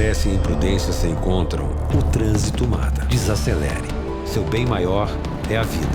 pressa e imprudência se encontram, o trânsito mata. Desacelere. Seu bem maior é a vida.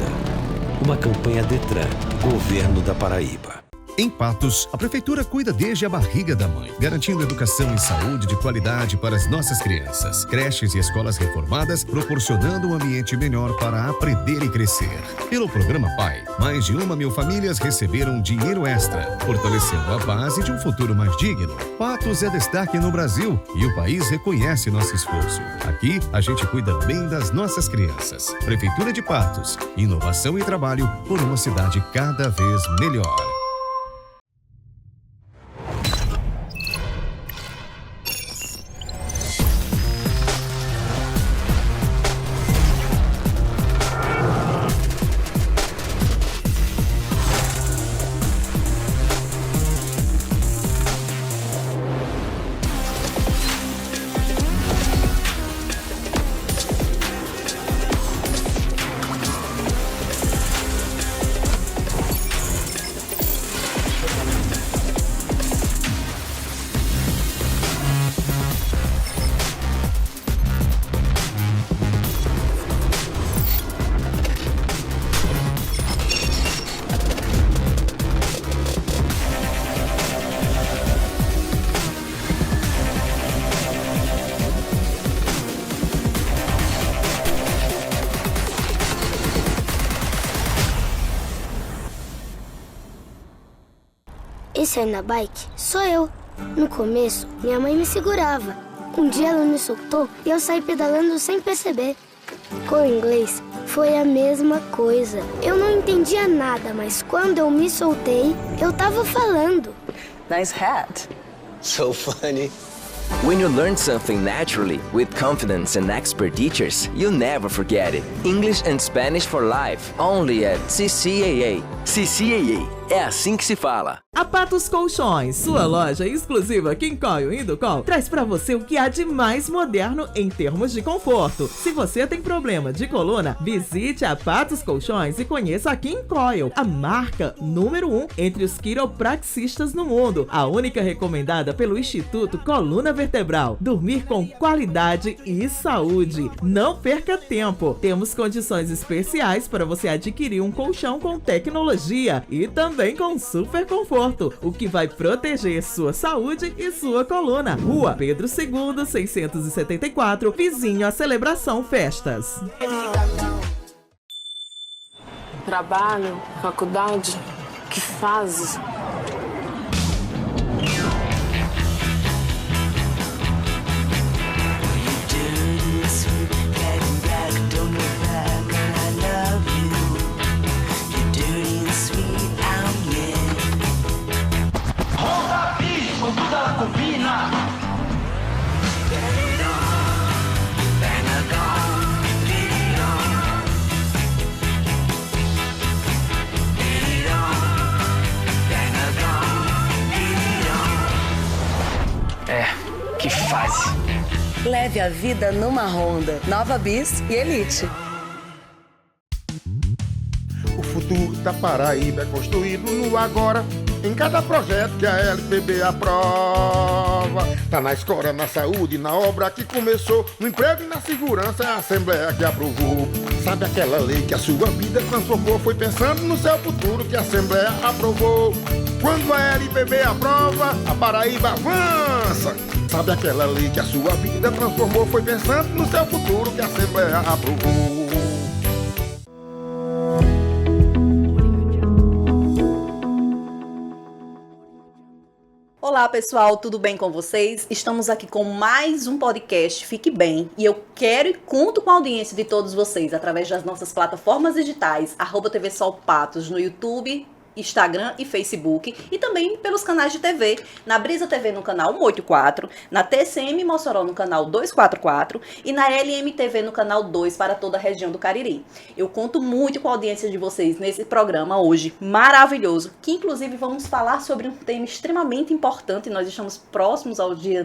Uma campanha Detran, Governo da Paraíba. Em Patos, a Prefeitura cuida desde a barriga da mãe, garantindo educação e saúde de qualidade para as nossas crianças. Creches e escolas reformadas, proporcionando um ambiente melhor para aprender e crescer. Pelo Programa Pai, mais de 1.000 famílias receberam dinheiro extra, fortalecendo a base de um futuro mais digno. Patos é destaque no Brasil e o país reconhece nosso esforço. Aqui, a gente cuida bem das nossas crianças. Prefeitura de Patos, inovação e trabalho por uma cidade cada vez melhor. Esse aí na bike sou eu. No começo, minha mãe me segurava. Um dia ela me soltou e eu saí pedalando sem perceber. Com o inglês, foi a mesma coisa. Eu não entendia nada, mas quando eu me soltei, eu tava falando. Nice hat. So funny. When you learn something naturally, with confidence and expert teachers, you'll never forget it. English and Spanish for life, only at CCAA. CCAA, é assim que se fala. A Patos Colchões, sua loja exclusiva Quincoil e Inducol, traz pra você o que há de mais moderno em termos de conforto. Se você tem problema de coluna, visite a Patos Colchões e conheça a Quincoil, a marca número 1 entre os quiropraxistas no mundo, a única recomendada pelo Instituto Coluna Vertebral. Dormir com qualidade e saúde. Não perca tempo. Temos condições especiais para você adquirir um colchão com tecnologia e também com super conforto, o que vai proteger sua saúde e sua coluna. Rua Pedro II, 674, vizinho à Celebração Festas. Trabalho, faculdade, que fazes? Que fase. Leve a vida numa Honda. Nova Bis e Elite. O futuro da Paraíba é construído no agora, em cada projeto que a LPB aprova. Tá na escola, na saúde, na obra que começou, no emprego e na segurança, é a Assembleia que aprovou. Sabe aquela lei que a sua vida transformou? Foi pensando no seu futuro que a Assembleia aprovou. Quando a LPB aprova, a Paraíba avança. Sabe aquela lei que a sua vida transformou? Foi pensando no seu futuro que a Assembleia aprovou. Olá pessoal, tudo bem com vocês? Estamos aqui com mais um podcast Fique Bem e eu quero e conto com a audiência de todos vocês através das nossas plataformas digitais @TV Sol Patos no YouTube, Instagram e Facebook, e também pelos canais de TV, na Brisa TV no canal 184, na TCM Mossoró no canal 244 e na LMTV no canal 2 para toda a região do Cariri. Eu conto muito com a audiência de vocês nesse programa hoje maravilhoso, que inclusive vamos falar sobre um tema extremamente importante. Nós estamos próximos ao Dia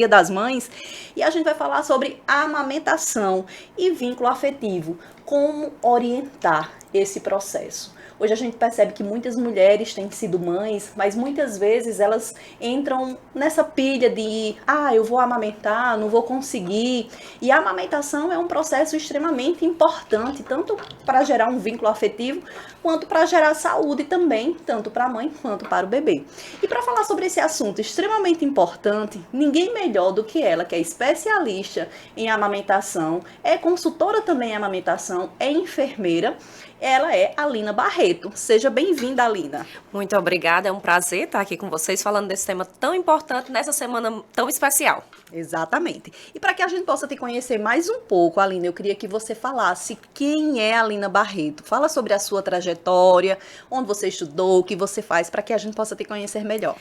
das Mães e a gente vai falar sobre a amamentação e vínculo afetivo, como orientar esse processo. Hoje a gente percebe que muitas mulheres têm sido mães, mas muitas vezes elas entram nessa pilha de eu vou amamentar, não vou conseguir. E a amamentação é um processo extremamente importante, tanto para gerar um vínculo afetivo, quanto para gerar saúde também, tanto para a mãe quanto para o bebê. E para falar sobre esse assunto extremamente importante, ninguém melhor do que ela, que é especialista em amamentação, é consultora também em amamentação, é enfermeira. Ela é Alina Barreto. Seja bem-vinda, Alina. Muito obrigada, é um prazer estar aqui com vocês falando desse tema tão importante nessa semana tão especial. Exatamente. E para que a gente possa te conhecer mais um pouco, Alina, eu queria que você falasse quem é Alina Barreto. Fala sobre a sua trajetória, onde você estudou, o que você faz, para que a gente possa te conhecer melhor.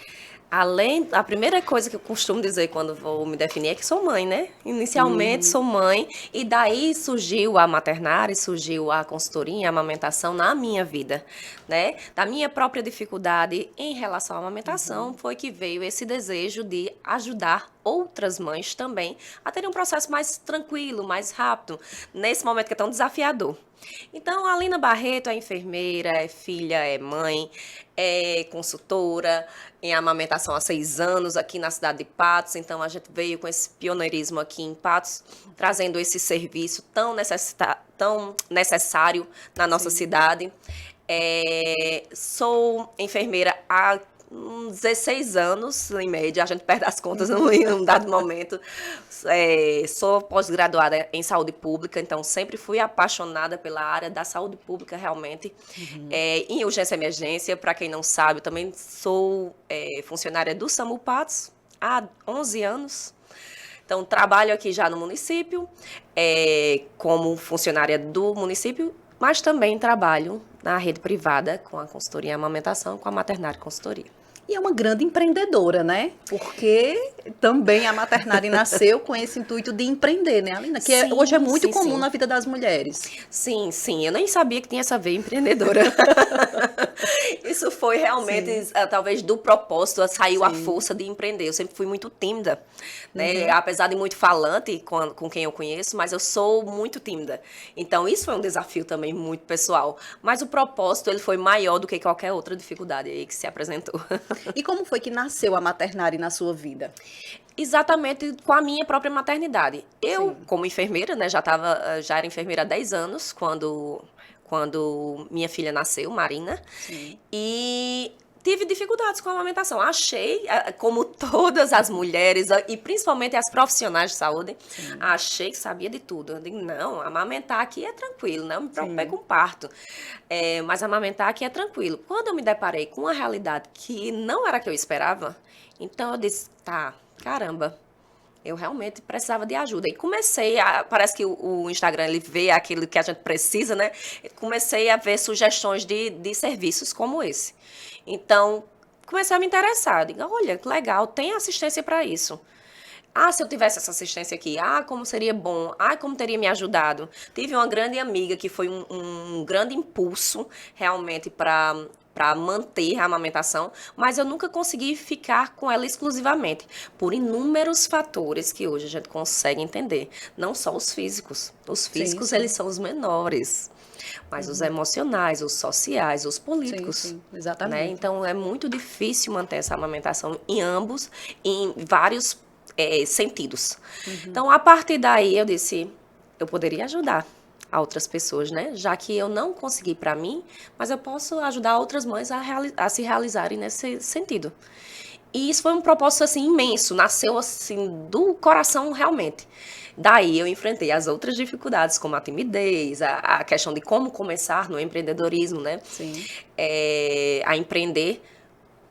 A primeira coisa que eu costumo dizer quando vou me definir é que sou mãe, né? Inicialmente sou mãe, e daí surgiu a maternária, surgiu a consultoria, a amamentação na minha vida, né? Da minha própria dificuldade em relação à amamentação, foi que veio esse desejo de ajudar outras mães também a terem um processo mais tranquilo, mais rápido, nesse momento que é tão desafiador. Então, a Alina Barreto é enfermeira, é filha, é mãe, é consultora em amamentação há 6 anos aqui na cidade de Patos. Então, a gente veio com esse pioneirismo aqui em Patos, trazendo esse serviço tão necessário na nossa cidade. Sou enfermeira há 16 anos, em média, a gente perde as contas em um dado momento. Sou pós-graduada em saúde pública, então sempre fui apaixonada pela área da saúde pública, realmente. Em urgência e emergência, para quem não sabe, eu também sou funcionária do SAMU Patos há 11 anos. Então, trabalho aqui já no município, como funcionária do município, mas também trabalho na rede privada com a consultoria em amamentação, com a maternária consultoria. E é uma grande empreendedora, né? Porque também a maternária nasceu com esse intuito de empreender, né, Alina? Que hoje é muito comum na vida das mulheres. Sim. Eu nem sabia que tinha essa veia empreendedora. Isso foi realmente, talvez, do propósito, saiu a força de empreender. Eu sempre fui muito tímida, né? Apesar de muito falante com quem eu conheço, mas eu sou muito tímida. Então, isso foi um desafio também muito pessoal. Mas o propósito, ele foi maior do que qualquer outra dificuldade aí que se apresentou. E como foi que nasceu a maternária na sua vida? Exatamente com a minha própria maternidade. Eu, como enfermeira, né, já era enfermeira há 10 anos, quando minha filha nasceu, Marina. E tive dificuldades com a amamentação. Achei, como todas as mulheres, e principalmente as profissionais de saúde, achei que sabia de tudo. Eu digo, não, amamentar aqui é tranquilo, não me preocupei com parto. Mas amamentar aqui é tranquilo. Quando eu me deparei com uma realidade que não era a que eu esperava, então eu disse, caramba, eu realmente precisava de ajuda. E comecei parece que o Instagram, ele vê aquilo que a gente precisa, né? Comecei a ver sugestões de serviços como esse. Então, comecei a me interessar. Digo, olha, que legal, tem assistência para isso. Se eu tivesse essa assistência aqui, como seria bom, como teria me ajudado. Tive uma grande amiga que foi um grande impulso, realmente, para manter a amamentação, mas eu nunca consegui ficar com ela exclusivamente, por inúmeros fatores que hoje a gente consegue entender. Não só os físicos. Os físicos, eles são os menores. Mas os emocionais, os sociais, os políticos. Exatamente. Né? Então, é muito difícil manter essa amamentação em ambos, em vários sentidos. Então, a partir daí, eu disse, eu poderia ajudar a outras pessoas, né? Já que eu não consegui para mim, mas eu posso ajudar outras mães a se realizarem nesse sentido. E isso foi um propósito, assim, imenso. Nasceu, assim, do coração, realmente. Daí eu enfrentei as outras dificuldades, como a timidez, a questão de como começar no empreendedorismo, né? A empreender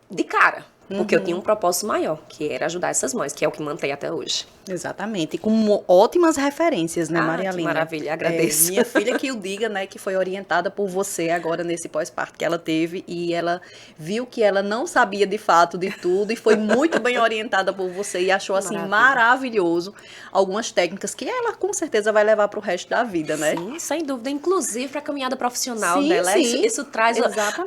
de cara. Porque eu tinha um propósito maior, que era ajudar essas mães, que é o que mantém até hoje. Exatamente. E com ótimas referências, né, Maria Alina? Maravilha, agradeço. Minha filha que o diga, né, que foi orientada por você agora nesse pós-parto que ela teve, e ela viu que ela não sabia de fato de tudo, e foi muito bem orientada por você, e achou, assim, maravilhoso algumas técnicas que ela, com certeza, vai levar para o resto da vida, né? Sim, sem dúvida. Inclusive para a caminhada profissional dela. Isso traz,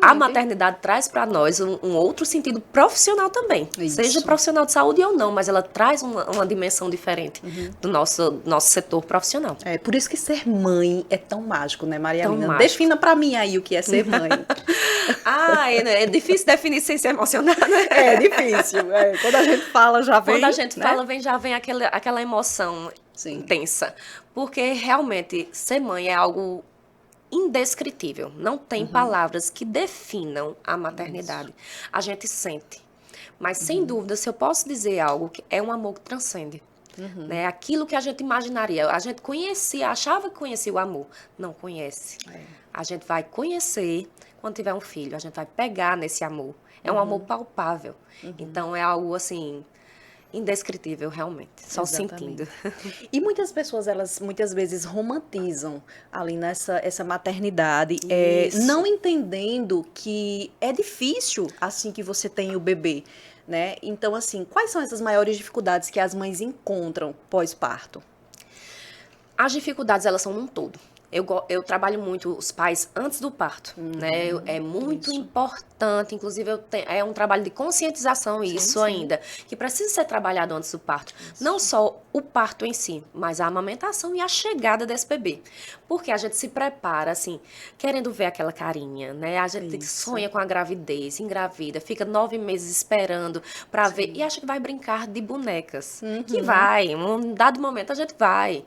a maternidade traz para nós um outro sentido profissional também. Seja profissional de saúde ou não, mas ela traz uma dimensão diferente do nosso setor profissional. É por isso que ser mãe é tão mágico, né, Maria Tão Lina? mágico. Defina pra mim aí o que é ser mãe. É difícil definir sem se emocionar, né? É difícil. Quando a gente fala, já vem. Quando a gente né? fala, já vem aquela emoção intensa. Porque realmente ser mãe é algo indescritível. Não tem palavras que definam a maternidade. A gente sente. Mas, sem dúvida, se eu posso dizer algo, que é um amor que transcende. Né? Aquilo que a gente imaginaria. A gente conhecia, achava que conhecia o amor. Não conhece. A gente vai conhecer quando tiver um filho. A gente vai pegar nesse amor. É um amor palpável. Então, é algo, assim, indescritível, realmente. Só sentindo. E muitas pessoas, elas muitas vezes romantizam ali essa maternidade, não entendendo que é difícil assim que você tem o bebê, né? Então, assim, quais são essas maiores dificuldades que as mães encontram pós-parto? As dificuldades, elas são num todo. Eu trabalho muito os pais antes do parto, né? É muito importante, inclusive é um trabalho de conscientização ainda, que precisa ser trabalhado antes do parto. Não só o parto em si, mas a amamentação e a chegada desse bebê. Porque a gente se prepara, assim, querendo ver aquela carinha, né? A gente sonha com a gravidez, engravida, fica 9 meses esperando pra ver, e acha que vai brincar de bonecas. Que vai, em um dado momento a gente vai.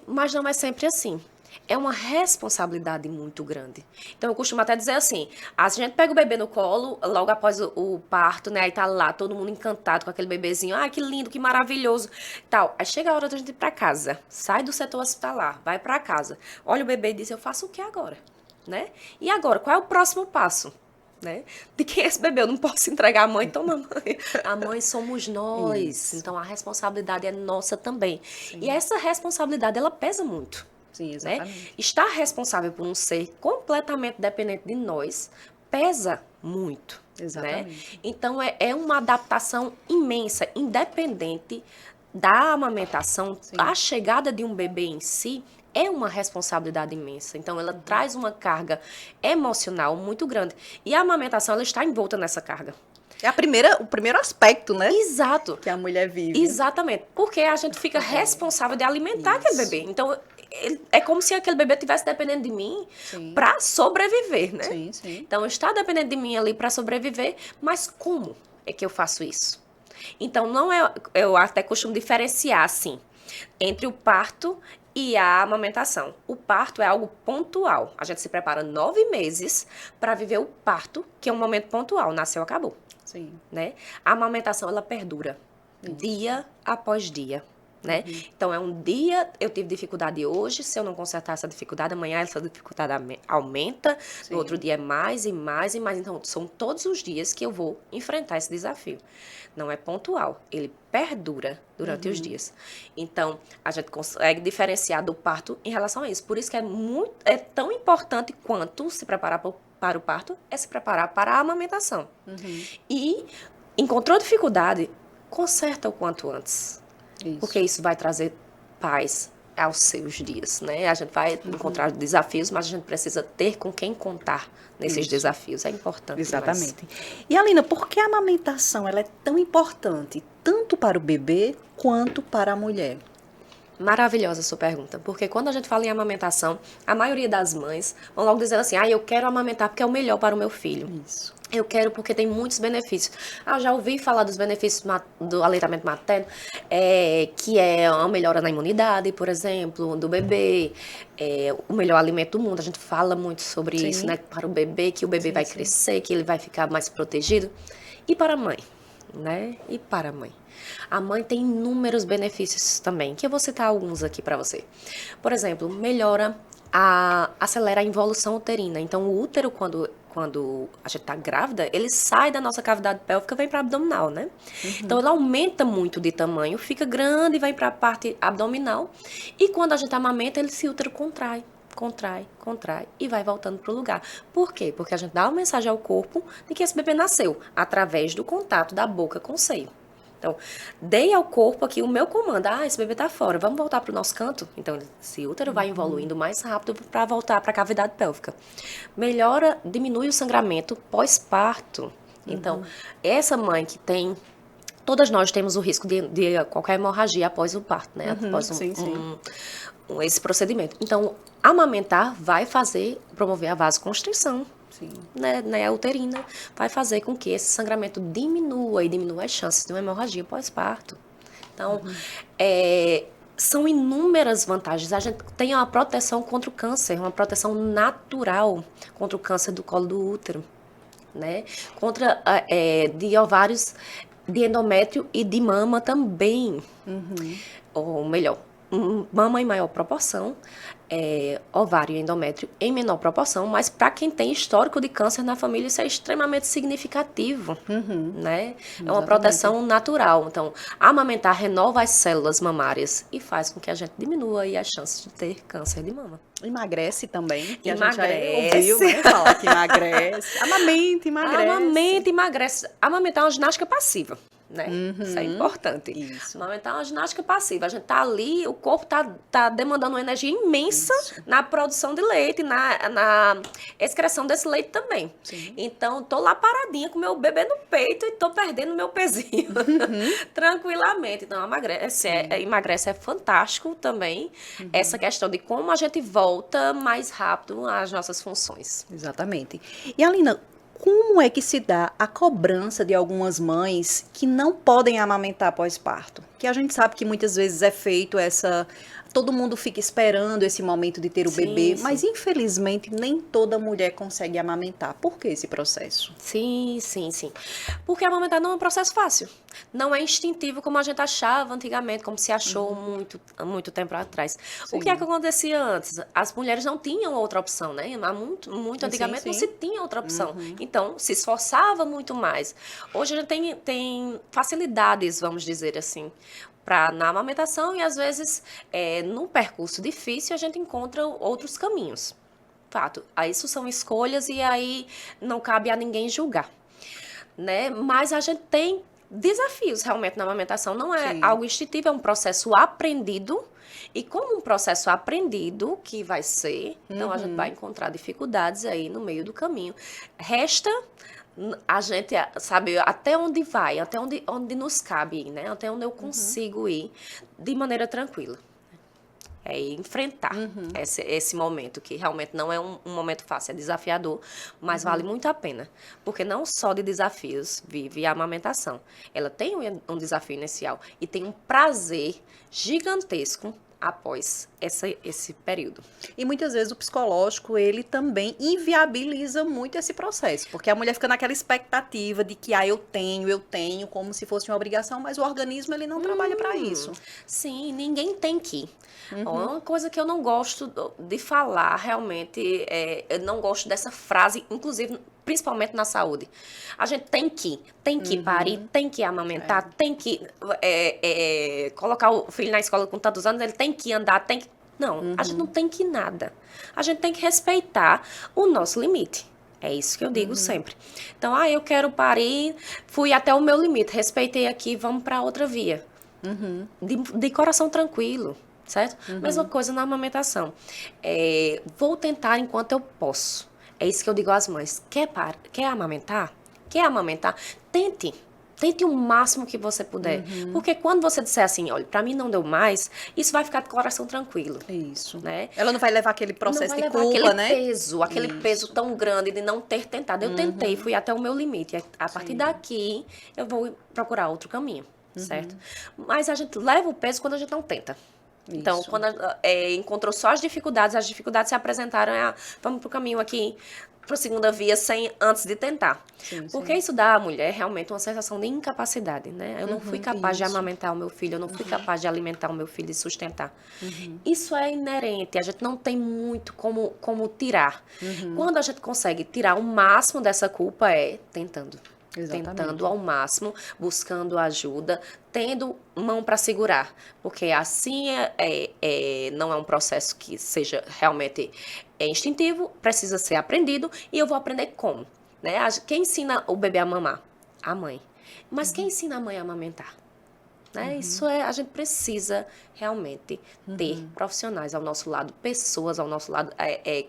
Mas não é sempre assim. É uma responsabilidade muito grande. Então, eu costumo até dizer assim, a gente pega o bebê no colo, logo após o parto, né? Aí tá lá, todo mundo encantado com aquele bebezinho. Ah, que lindo, que maravilhoso. Tal. Aí chega a hora da gente ir pra casa. Sai do setor hospitalar, vai pra casa. Olha o bebê e diz, eu faço o que agora? Né? E agora, qual é o próximo passo? Né? De quem é esse bebê? Eu não posso entregar a mãe, então mamãe. A mãe somos nós. Então a responsabilidade é nossa também. E essa responsabilidade, ela pesa muito. Sim, exatamente. Né? Estar responsável por um ser completamente dependente de nós pesa muito. Exatamente. Né? Então é uma adaptação imensa, independente da amamentação, a chegada de um bebê em si. É uma responsabilidade imensa. Então, ela traz uma carga emocional muito grande. E a amamentação, ela está envolta nessa carga. É o primeiro aspecto, né? Exato. Que a mulher vive. Exatamente. Porque a gente fica responsável de alimentar aquele bebê. Então, é como se aquele bebê estivesse dependendo de mim para sobreviver, né? Sim. Então, está dependendo de mim ali para sobreviver, mas como é que eu faço isso? Então, eu até costumo diferenciar, assim, entre o parto e a amamentação. O parto é algo pontual. A gente se prepara 9 meses para viver o parto, que é um momento pontual. Nasceu, acabou. Sim. Né? A amamentação, ela perdura. Dia após dia. Né? Então, é um dia, eu tive dificuldade hoje, se eu não consertar essa dificuldade, amanhã essa dificuldade aumenta, no outro dia é mais e mais e mais. Então, são todos os dias que eu vou enfrentar esse desafio. Não é pontual, ele perdura durante os dias. Então, a gente consegue diferenciar do parto em relação a isso. Por isso que é tão importante quanto se preparar para o parto, é se preparar para a amamentação. E, encontrou dificuldade, conserta o quanto antes. Porque isso vai trazer paz aos seus dias, né? A gente vai encontrar desafios, mas a gente precisa ter com quem contar nesses desafios. É importante. Exatamente. E, Alina, por que a amamentação ela é tão importante, tanto para o bebê quanto para a mulher? Maravilhosa a sua pergunta, porque quando a gente fala em amamentação, a maioria das mães vão logo dizendo assim, eu quero amamentar porque é o melhor para o meu filho. Isso. Eu quero porque tem muitos benefícios. Já ouvi falar dos benefícios do aleitamento materno, que é uma melhora na imunidade, por exemplo, do bebê, o melhor alimento do mundo. A gente fala muito sobre isso, né? Para o bebê, que o bebê vai crescer, que ele vai ficar mais protegido. E para a mãe, né? E para a mãe. A mãe tem inúmeros benefícios também, que eu vou citar alguns aqui para você. Por exemplo, acelera a involução uterina. Então, o útero, quando a gente está grávida, ele sai da nossa cavidade pélvica e vem para a abdominal, né? Então, ele aumenta muito de tamanho, fica grande e vem para a parte abdominal. E quando a gente amamenta, esse útero contrai e vai voltando para o lugar. Por quê? Porque a gente dá uma mensagem ao corpo de que esse bebê nasceu através do contato da boca com o seio. Então, dei ao corpo aqui o meu comando. Esse bebê tá fora, vamos voltar para o nosso canto? Então, esse útero vai evoluindo mais rápido para voltar para a cavidade pélvica. Diminui o sangramento pós-parto. Então, essa mãe que tem todas nós temos o risco de qualquer hemorragia após o parto, né? Após esse procedimento. Então, amamentar vai promover a vasoconstrição, né, uterina, vai fazer com que esse sangramento diminua e diminua as chances de uma hemorragia pós-parto. Então, são inúmeras vantagens. A gente tem uma proteção contra o câncer, uma proteção natural contra o câncer do colo do útero, né? Contra de ovários, de endométrio e de mama também. Ou melhor, mama em maior proporção, ovário e endométrio em menor proporção, mas para quem tem histórico de câncer na família, isso é extremamente significativo, né? É uma proteção natural. Então, amamentar renova as células mamárias e faz com que a gente diminua aí as chances de ter câncer de mama. Emagrece também, que Emagrece. a gente já ouviu, né? Falar que emagrece. Amamenta, emagrece. Amamenta, emagrece. Amamentar é uma ginástica passiva. Né? Isso é importante. Amamentar é uma ginástica passiva. A gente tá ali, o corpo tá demandando uma energia imensa na produção de leite, na excreção desse leite também. Então, tô lá paradinha com meu bebê no peito e tô perdendo meu pezinho tranquilamente. Então, emagrece é fantástico também. Essa questão de como a gente volta mais rápido às nossas funções. Exatamente. E, Alina, como é que se dá a cobrança de algumas mães que não podem amamentar pós-parto? Que a gente sabe que muitas vezes é feito todo mundo fica esperando esse momento de ter o bebê, mas infelizmente nem toda mulher consegue amamentar. Por que esse processo? Sim. Porque amamentar não é um processo fácil. Não é instintivo como a gente achava antigamente, como se achou muito tempo atrás. O que é que acontecia antes? As mulheres não tinham outra opção, né? Muito antigamente não se tinha outra opção. Então, se esforçava muito mais. Hoje a gente tem facilidades, vamos dizer assim, na amamentação e às vezes num percurso difícil a gente encontra outros caminhos. Fato, isso são escolhas e aí não cabe a ninguém julgar, né? Mas a gente tem desafios realmente na amamentação, não é algo instintivo, é um processo aprendido e como um processo aprendido que vai ser, então a gente vai encontrar dificuldades aí no meio do caminho. Resta a gente sabe até onde vai, até onde nos cabe ir, né? Até onde eu consigo ir de maneira tranquila. Enfrentar esse momento, que realmente não é um momento fácil, é desafiador, mas vale muito a pena. Porque não só de desafios vive a amamentação. Ela tem um desafio inicial e tem um prazer gigantesco após esse período. E muitas vezes o psicológico, ele também inviabiliza muito esse processo, porque a mulher fica naquela expectativa de que eu tenho, como se fosse uma obrigação, mas o organismo ele não trabalha para isso. Sim, ninguém tem que. Uma coisa que eu não gosto de falar, realmente, eu não gosto dessa frase, inclusive, principalmente na saúde. A gente tem que parir, tem que amamentar, tem que colocar o filho na escola com tantos anos, ele tem que andar, tem que... Não, a gente não tem que nada. A gente tem que respeitar o nosso limite. É isso que eu digo sempre. Então, eu quero parir, fui até o meu limite, respeitei aqui, vamos para outra via. De coração tranquilo, certo? Mesma coisa na amamentação. Vou tentar enquanto eu posso. É isso que eu digo às mães. Quer amamentar? Quer amamentar? Tente o máximo que você puder. Porque quando você disser assim, olha, pra mim não deu mais, isso vai ficar de coração tranquilo. Isso. Né? Ela não vai levar aquele processo de culpa, aquele né? Aquele peso tão grande de não ter tentado. Eu tentei, fui até o meu limite. A partir daqui, eu vou procurar outro caminho, certo? Mas a gente leva o peso quando a gente não tenta. Então, quando encontrou só as dificuldades se apresentaram, vamos pro caminho aqui, para a segunda via, antes de tentar. Porque isso dá à mulher realmente uma sensação de incapacidade, né? Eu não fui capaz de amamentar o meu filho, eu não fui capaz de alimentar o meu filho e sustentar. Isso é inerente, a gente não tem muito como tirar. Quando a gente consegue tirar o máximo dessa culpa tentando. Tentando ao máximo, buscando ajuda, tendo mão para segurar, porque assim não é um processo que seja realmente instintivo, precisa ser aprendido e eu vou aprender como, né? Quem ensina o bebê a mamar? A mãe. Mas quem ensina a mãe a amamentar? Né? Isso a gente precisa realmente ter profissionais ao nosso lado, pessoas ao nosso lado,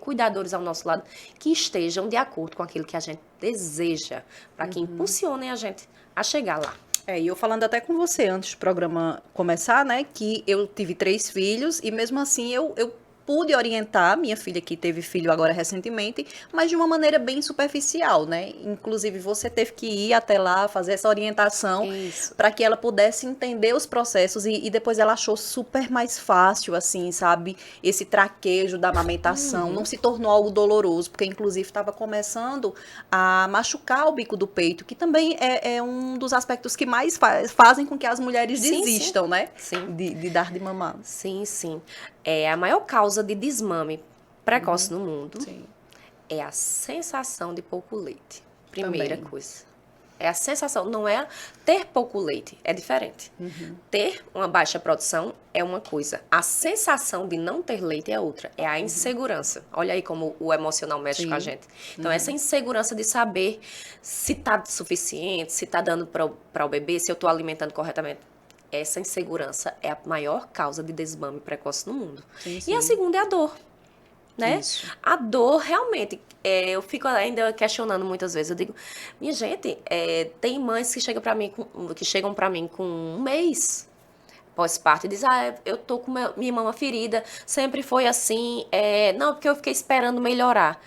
cuidadores ao nosso lado, que estejam de acordo com aquilo que a gente deseja, para que impulsionem a gente a chegar lá. E eu falando até com você antes do programa começar, né, que eu tive 3 filhos e mesmo assim eu pude orientar minha filha, que teve filho agora recentemente, mas de uma maneira bem superficial, né? Inclusive, você teve que ir até lá, fazer essa orientação para que ela pudesse entender os processos e depois ela achou super mais fácil, assim, sabe? Esse traquejo da amamentação. Não se tornou algo doloroso, porque inclusive estava começando a machucar o bico do peito, que também é um dos aspectos que mais fazem com que as mulheres desistam, né? Sim. De dar de mamar. Sim. A maior causa de desmame precoce no mundo é a sensação de pouco leite. Primeira coisa. É a sensação, não é ter pouco leite, é diferente. Ter uma baixa produção é uma coisa. A sensação de não ter leite é outra. É a insegurança. Olha aí como o emocional mexe com a gente. Então, essa insegurança de saber se está suficiente, se está dando para o bebê, se eu estou alimentando corretamente. Essa insegurança é a maior causa de desmame precoce no mundo. E a segunda é a dor, né? A dor, realmente, eu fico ainda questionando muitas vezes. Eu digo, minha gente, tem mães que chegam para mim com 1 mês pós-parto e dizem, eu tô com minha mama ferida, sempre foi assim, não, porque eu fiquei esperando melhorar.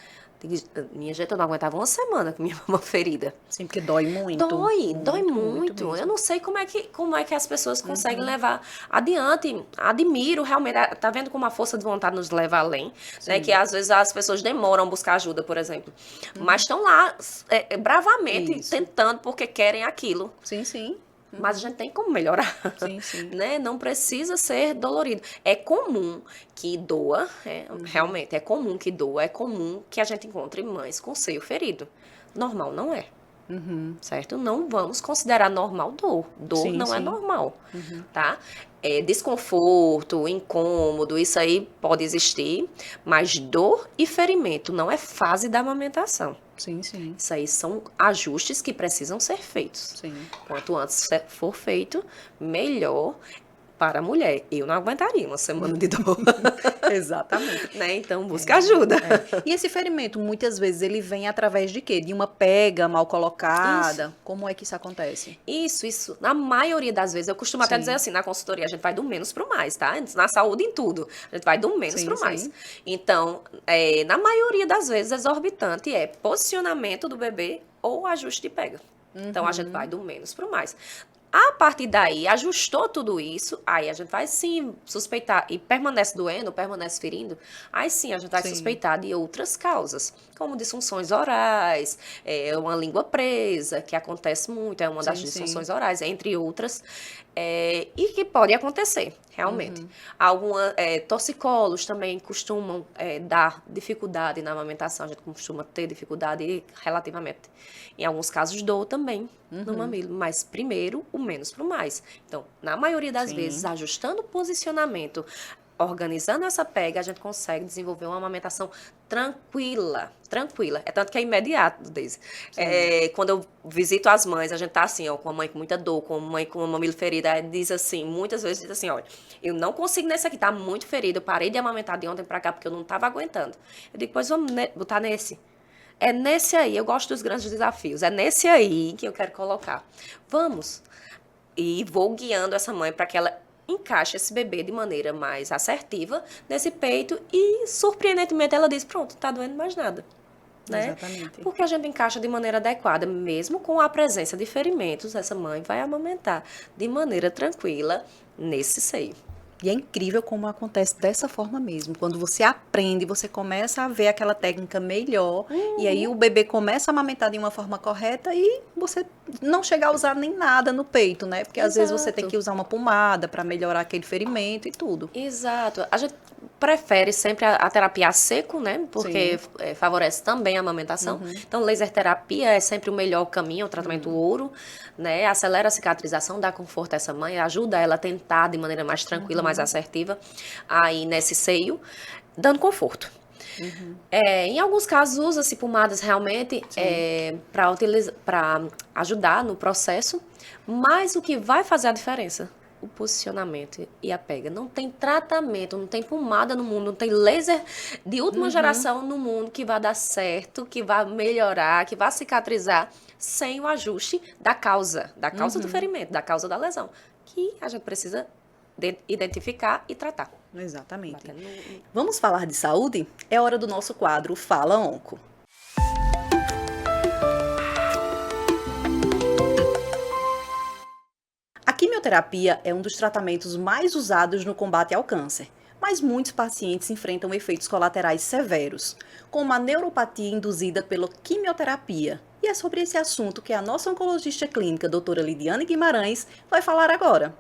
Minha gente, eu não aguentava 1 semana com minha mama ferida. Sim, porque dói muito. Dói muito. Eu não sei como é que as pessoas conseguem levar adiante. Admiro, realmente. Tá vendo como a força de vontade nos leva além? Né? Que às vezes as pessoas demoram a buscar ajuda, por exemplo. Mas estão lá bravamente tentando porque querem aquilo. Sim. Mas a gente tem como melhorar. Né? Não precisa ser dolorido. É comum que doa, realmente é comum que doa, é comum que a gente encontre mães com seio ferido. Normal não é. Certo? Não vamos considerar normal dor. Dor não é normal. Tá? Desconforto, incômodo, isso aí pode existir, mas dor e ferimento não é fase da amamentação. Isso aí são ajustes que precisam ser feitos. Quanto antes for feito, melhor para a mulher. Eu não aguentaria 1 semana de dor. Exatamente. Né? Então, busca ajuda. E esse ferimento, muitas vezes, ele vem através de quê? De uma pega mal colocada? Como é que isso acontece? Isso. Na maioria das vezes, eu costumo até dizer assim, na consultoria, a gente vai do menos pro mais, tá? Na saúde, em tudo. A gente vai do menos pro mais. Então, na maioria das vezes, exorbitante é posicionamento do bebê ou ajuste de pega. Então, a gente vai do menos pro mais. A partir daí, ajustou tudo isso, aí a gente vai sim suspeitar, e permanece doendo, permanece ferindo, aí sim a gente vai suspeitar de outras causas, como disfunções orais, uma língua presa, que acontece muito, é uma das disfunções orais, entre outras, e que pode acontecer, realmente. Torcicolos também costumam dar dificuldade na amamentação, a gente costuma ter dificuldade relativamente. Em alguns casos, dor também no mamilo, mas primeiro o menos pro mais. Então, na maioria das vezes, ajustando o posicionamento, organizando essa pega, a gente consegue desenvolver uma amamentação tranquila. É tanto que é imediato, Deise. Quando eu visito as mães, a gente tá assim, ó, com a mãe com muita dor, com a mãe com o mamilo ferido, aí diz assim, muitas vezes diz assim, olha, eu não consigo nesse aqui, tá muito ferido, eu parei de amamentar de ontem pra cá porque eu não tava aguentando. Eu digo, pois vamos botar nesse. É nesse aí, eu gosto dos grandes desafios, é nesse aí que eu quero colocar. Vamos. E vou guiando essa mãe para que ela encaixe esse bebê de maneira mais assertiva nesse peito e, surpreendentemente, ela diz, pronto, não tá doendo mais nada. Né? Exatamente. Porque a gente encaixa de maneira adequada, mesmo com a presença de ferimentos, essa mãe vai amamentar de maneira tranquila nesse seio. E é incrível como acontece dessa forma mesmo. Quando você aprende, você começa a ver aquela técnica melhor. E aí o bebê começa a amamentar de uma forma correta e você não chega a usar nem nada no peito, né? Porque às vezes você tem que usar uma pomada para melhorar aquele ferimento e tudo. Exato. A gente prefere sempre a terapia a seco, né? Porque favorece também a amamentação. Então, laser terapia é sempre o melhor caminho, o tratamento ouro, né? Acelera a cicatrização, dá conforto a essa mãe, ajuda ela a tentar de maneira mais tranquila, mais assertiva, aí nesse seio, dando conforto. Em alguns casos, usa-se pomadas realmente para ajudar no processo, mas o que vai fazer a diferença o posicionamento e a pega. Não tem tratamento, não tem pomada no mundo, não tem laser de última geração no mundo que vai dar certo, que vai melhorar, que vai cicatrizar sem o ajuste da causa do ferimento, da causa da lesão, que a gente precisa identificar e tratar. Exatamente. Vamos falar de saúde? É hora do nosso quadro Fala Onco. A quimioterapia é um dos tratamentos mais usados no combate ao câncer, mas muitos pacientes enfrentam efeitos colaterais severos, como a neuropatia induzida pela quimioterapia. E é sobre esse assunto que a nossa oncologista clínica, doutora Lidiane Guimarães, vai falar agora.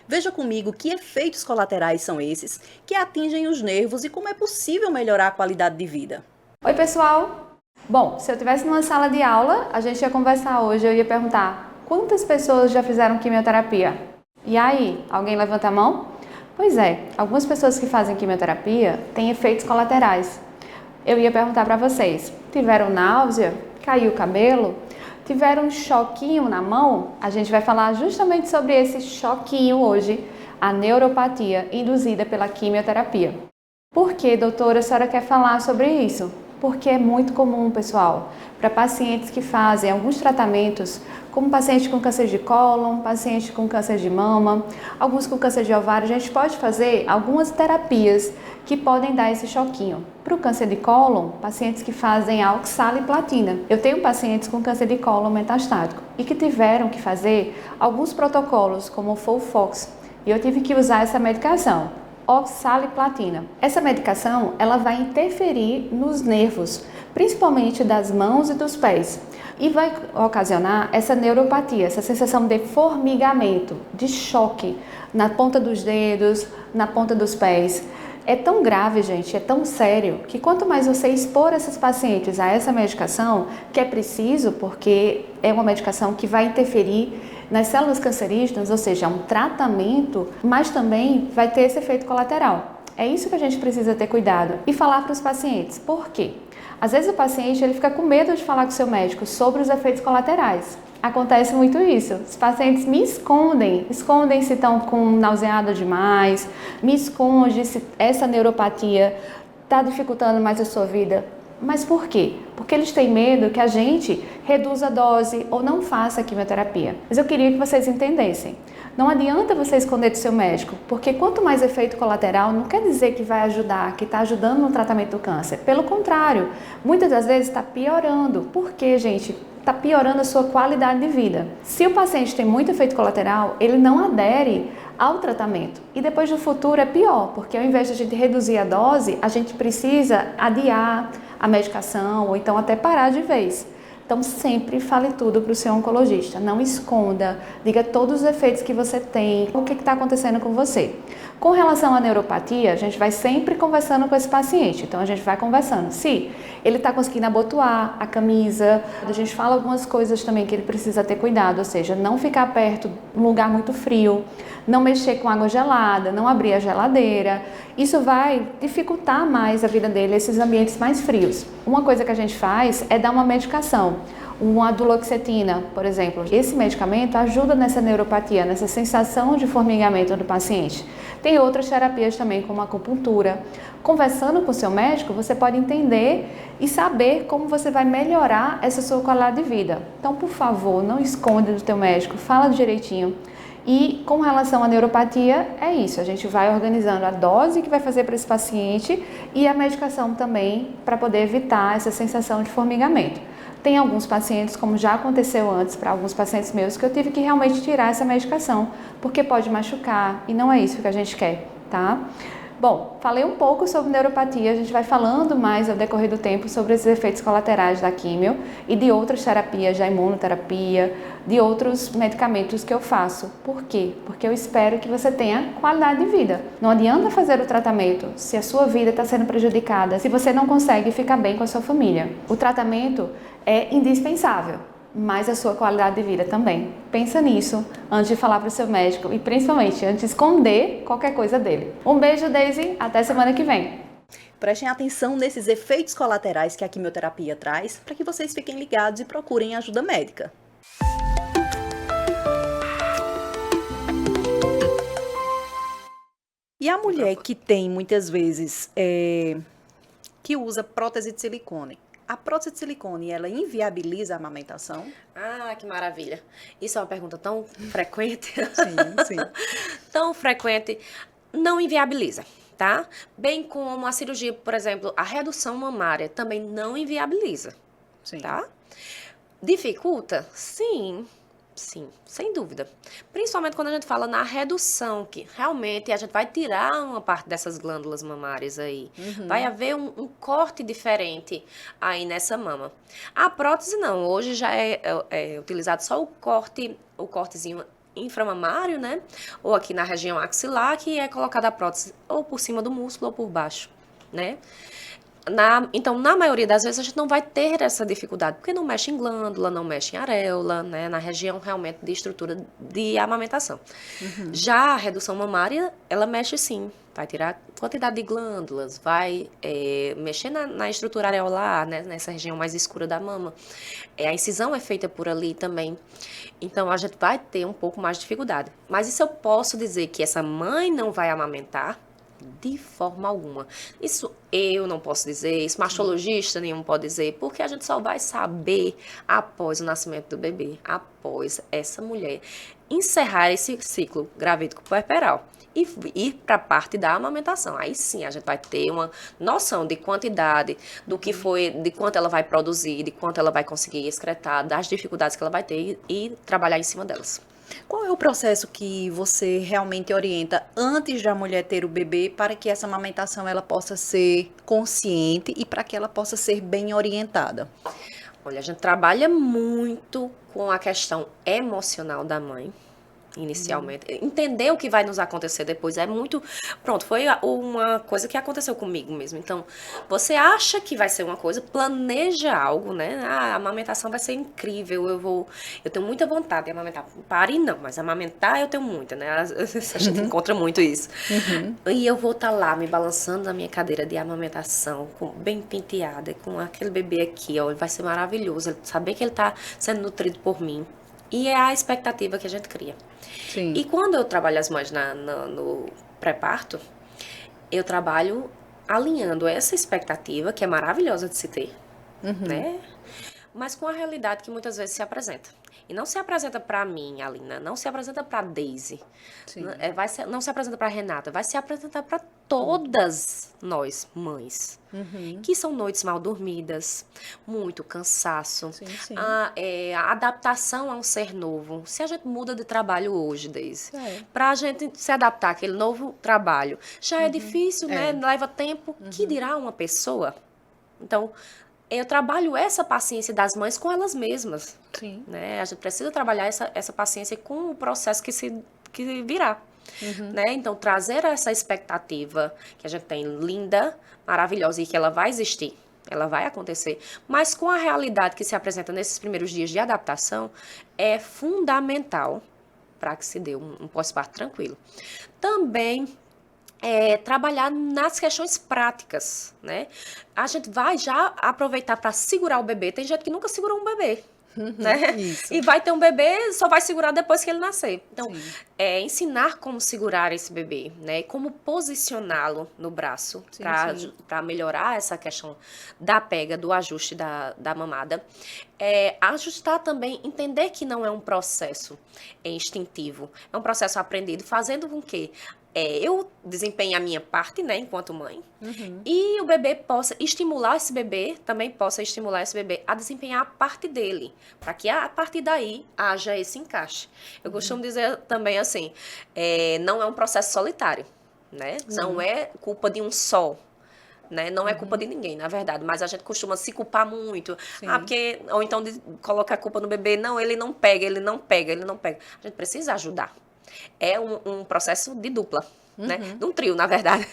Veja comigo que efeitos colaterais são esses que atingem os nervos e como é possível melhorar a qualidade de vida. Oi, pessoal! Bom, se eu estivesse numa sala de aula, a gente ia conversar hoje, eu ia perguntar quantas pessoas já fizeram quimioterapia? E aí, alguém levanta a mão? Pois é, algumas pessoas que fazem quimioterapia têm efeitos colaterais. Eu ia perguntar para vocês, tiveram náusea? Caiu o cabelo? Tiveram um choquinho na mão? A gente vai falar justamente sobre esse choquinho hoje, a neuropatia induzida pela quimioterapia. Por que, doutora, a senhora quer falar sobre isso? Porque é muito comum, pessoal, para pacientes que fazem alguns tratamentos, como paciente com câncer de cólon, paciente com câncer de mama, alguns com câncer de ovário, a gente pode fazer algumas terapias que podem dar esse choquinho. Para o câncer de cólon, pacientes que fazem a oxaliplatina. Eu tenho pacientes com câncer de cólon metastático e que tiveram que fazer alguns protocolos, como o FOLFOX, e eu tive que usar essa medicação, oxaliplatina. Essa medicação, ela vai interferir nos nervos, principalmente das mãos e dos pés, e vai ocasionar essa neuropatia, essa sensação de formigamento, de choque na ponta dos dedos, na ponta dos pés. É tão grave, gente, é tão sério, que quanto mais você expor esses pacientes a essa medicação, que é preciso, porque é uma medicação que vai interferir nas células cancerígenas, ou seja, é um tratamento, mas também vai ter esse efeito colateral. É isso que a gente precisa ter cuidado e falar para os pacientes. Por quê? Às vezes o paciente ele fica com medo de falar com o seu médico sobre os efeitos colaterais. Acontece muito isso. Os pacientes me escondem se estão com nauseada demais, me esconde se essa neuropatia está dificultando mais a sua vida. Mas por quê? Porque eles têm medo que a gente reduza a dose ou não faça a quimioterapia. Mas eu queria que vocês entendessem. Não adianta você esconder do seu médico, porque quanto mais efeito colateral, não quer dizer que vai ajudar, que está ajudando no tratamento do câncer. Pelo contrário, muitas das vezes está piorando. Por quê, gente? Está piorando a sua qualidade de vida. Se o paciente tem muito efeito colateral, ele não adere ao tratamento. E depois no futuro é pior, porque ao invés de a gente reduzir a dose, a gente precisa adiar a medicação ou então até parar de vez. Então sempre fale tudo para o seu oncologista, não esconda, diga todos os efeitos que você tem, o que está acontecendo com você. Com relação à neuropatia, a gente vai sempre conversando com esse paciente, então a gente vai conversando. Se ele está conseguindo abotoar a camisa, a gente fala algumas coisas também que ele precisa ter cuidado, ou seja, não ficar perto de um lugar muito frio, não mexer com água gelada, não abrir a geladeira. Isso vai dificultar mais a vida dele, esses ambientes mais frios. Uma coisa que a gente faz é dar uma medicação, uma duloxetina, por exemplo. Esse medicamento ajuda nessa neuropatia, nessa sensação de formigamento do paciente. Tem outras terapias também, como a acupuntura. Conversando com o seu médico, você pode entender e saber como você vai melhorar essa sua qualidade de vida. Então, por favor, não esconde do teu médico, fala direitinho. E com relação à neuropatia, é isso, a gente vai organizando a dose que vai fazer para esse paciente e a medicação também para poder evitar essa sensação de formigamento. Tem alguns pacientes, como já aconteceu antes para alguns pacientes meus, que eu tive que realmente tirar essa medicação, porque pode machucar e não é isso que a gente quer, tá? Bom, falei um pouco sobre neuropatia, a gente vai falando mais ao decorrer do tempo sobre esses efeitos colaterais da químio e de outras terapias, da imunoterapia, de outros medicamentos que eu faço. Por quê? Porque eu espero que você tenha qualidade de vida. Não adianta fazer o tratamento se a sua vida está sendo prejudicada, se você não consegue ficar bem com a sua família. O tratamento é indispensável, mas a sua qualidade de vida também. Pensa nisso antes de falar para o seu médico e principalmente antes de esconder qualquer coisa dele. Um beijo, Daisy, até semana que vem. Prestem atenção nesses efeitos colaterais que a quimioterapia traz para que vocês fiquem ligados e procurem ajuda médica. E a mulher que tem, muitas vezes, que usa prótese de silicone, a prótese de silicone, ela inviabiliza a amamentação? Ah, que maravilha. Isso é uma pergunta tão frequente. Sim. Tão frequente. Não inviabiliza, tá? Bem como a cirurgia, por exemplo, a redução mamária também não inviabiliza, tá? Dificulta? Sim, sem dúvida. Principalmente quando a gente fala na redução, que realmente a gente vai tirar uma parte dessas glândulas mamárias aí. Vai haver um corte diferente aí nessa mama. A prótese não, hoje já é utilizado só o cortezinho inframamário, né? Ou aqui na região axilar, que é colocada a prótese ou por cima do músculo ou por baixo, né? Então, na maioria das vezes, a gente não vai ter essa dificuldade, porque não mexe em glândula, não mexe em areola, né, na região realmente de estrutura de amamentação. Já a redução mamária, ela mexe sim, vai tirar quantidade de glândulas, vai mexer na estrutura areolar, né, nessa região mais escura da mama. A incisão é feita por ali também. Então, a gente vai ter um pouco mais de dificuldade. Mas isso eu posso dizer que essa mãe não vai amamentar? De forma alguma. Isso eu não posso dizer, isso mastologista nenhum pode dizer, porque a gente só vai saber após o nascimento do bebê, após essa mulher encerrar esse ciclo gravídico puerperal e ir para a parte da amamentação. Aí sim a gente vai ter uma noção de quantidade, do que foi, de quanto ela vai produzir, de quanto ela vai conseguir excretar, das dificuldades que ela vai ter e trabalhar em cima delas. Qual é o processo que você realmente orienta antes da mulher ter o bebê para que essa amamentação ela possa ser consciente e para que ela possa ser bem orientada? Olha, a gente trabalha muito com a questão emocional da mãe, inicialmente. Entender o que vai nos acontecer depois é muito... Pronto, foi uma coisa que aconteceu comigo mesmo. Então, você acha que vai ser uma coisa, planeja algo, né? A amamentação vai ser incrível, eu tenho muita vontade de amamentar. Pare não, mas amamentar eu tenho muita, né? A gente encontra muito isso. E eu vou estar lá me balançando na minha cadeira de amamentação, bem penteada, com aquele bebê aqui, ó, vai ser maravilhoso. Saber que ele está sendo nutrido por mim. E é a expectativa que a gente cria. Sim. E quando eu trabalho as mães no pré-parto, eu trabalho alinhando essa expectativa, que é maravilhosa de se ter, né? Mas com a realidade que muitas vezes se apresenta. E não se apresenta para mim, Alina, não se apresenta para Daisy, não se apresenta para Renata, vai se apresentar para todas nós, mães, que são noites mal dormidas, muito cansaço, a adaptação a um ser novo. Se a gente muda de trabalho hoje, Daisy, para a gente se adaptar àquele novo trabalho, já é difícil, né? Leva tempo, que dirá uma pessoa? Então, eu trabalho essa paciência das mães com elas mesmas. Né? A gente precisa trabalhar essa paciência com o processo que virá. Né? Então, trazer essa expectativa que a gente tem linda, maravilhosa e que ela vai existir, ela vai acontecer, mas com a realidade que se apresenta nesses primeiros dias de adaptação, é fundamental para que se dê um pós-parto tranquilo. Também trabalhar nas questões práticas, né? A gente vai já aproveitar para segurar o bebê. Tem gente que nunca segurou um bebê, né? E vai ter um bebê, só vai segurar depois que ele nascer. Então, ensinar como segurar esse bebê, né? Como posicioná-lo no braço para melhorar essa questão da pega, do ajuste da mamada. Ajustar também, entender que não é um processo instintivo, é um processo aprendido, fazendo com que eu desempenhe a minha parte, né, enquanto mãe, e o bebê possa estimular esse bebê, também possa estimular esse bebê a desempenhar a parte dele, para que a partir daí haja esse encaixe. Eu costumo dizer também assim, não é um processo solitário, né? Não é culpa de um só. Né? Não é culpa de ninguém, na verdade, mas a gente costuma se culpar muito. Porque, ou então colocar a culpa no bebê, não, ele não pega. A gente precisa ajudar. É um processo de dupla, né? De um trio, na verdade.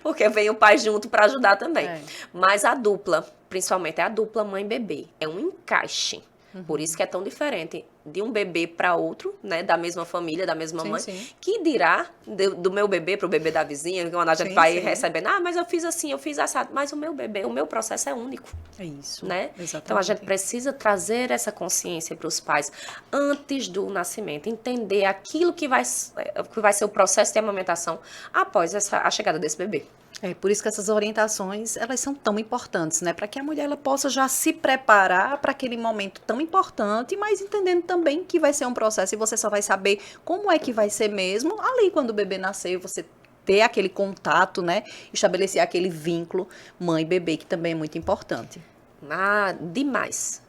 Porque vem o pai junto para ajudar também. Mas a dupla, principalmente a dupla mãe-bebê, é um encaixe. Por isso que é tão diferente de um bebê para outro, né, da mesma família, da mesma mãe, que dirá do meu bebê para o bebê da vizinha, quando a gente vai recebendo, mas eu fiz assim, eu fiz assado, mas o meu bebê, o meu processo é único. É isso, né? Exatamente. Então a gente precisa trazer essa consciência para os pais antes do nascimento, entender aquilo que vai ser o processo de amamentação após a chegada desse bebê. É por isso que essas orientações, elas são tão importantes, né? Para que a mulher ela possa já se preparar para aquele momento tão importante, mas entendendo também que vai ser um processo e você só vai saber como é que vai ser mesmo ali quando o bebê nascer, você ter aquele contato, né? Estabelecer aquele vínculo mãe-bebê, que também é muito importante. Demais.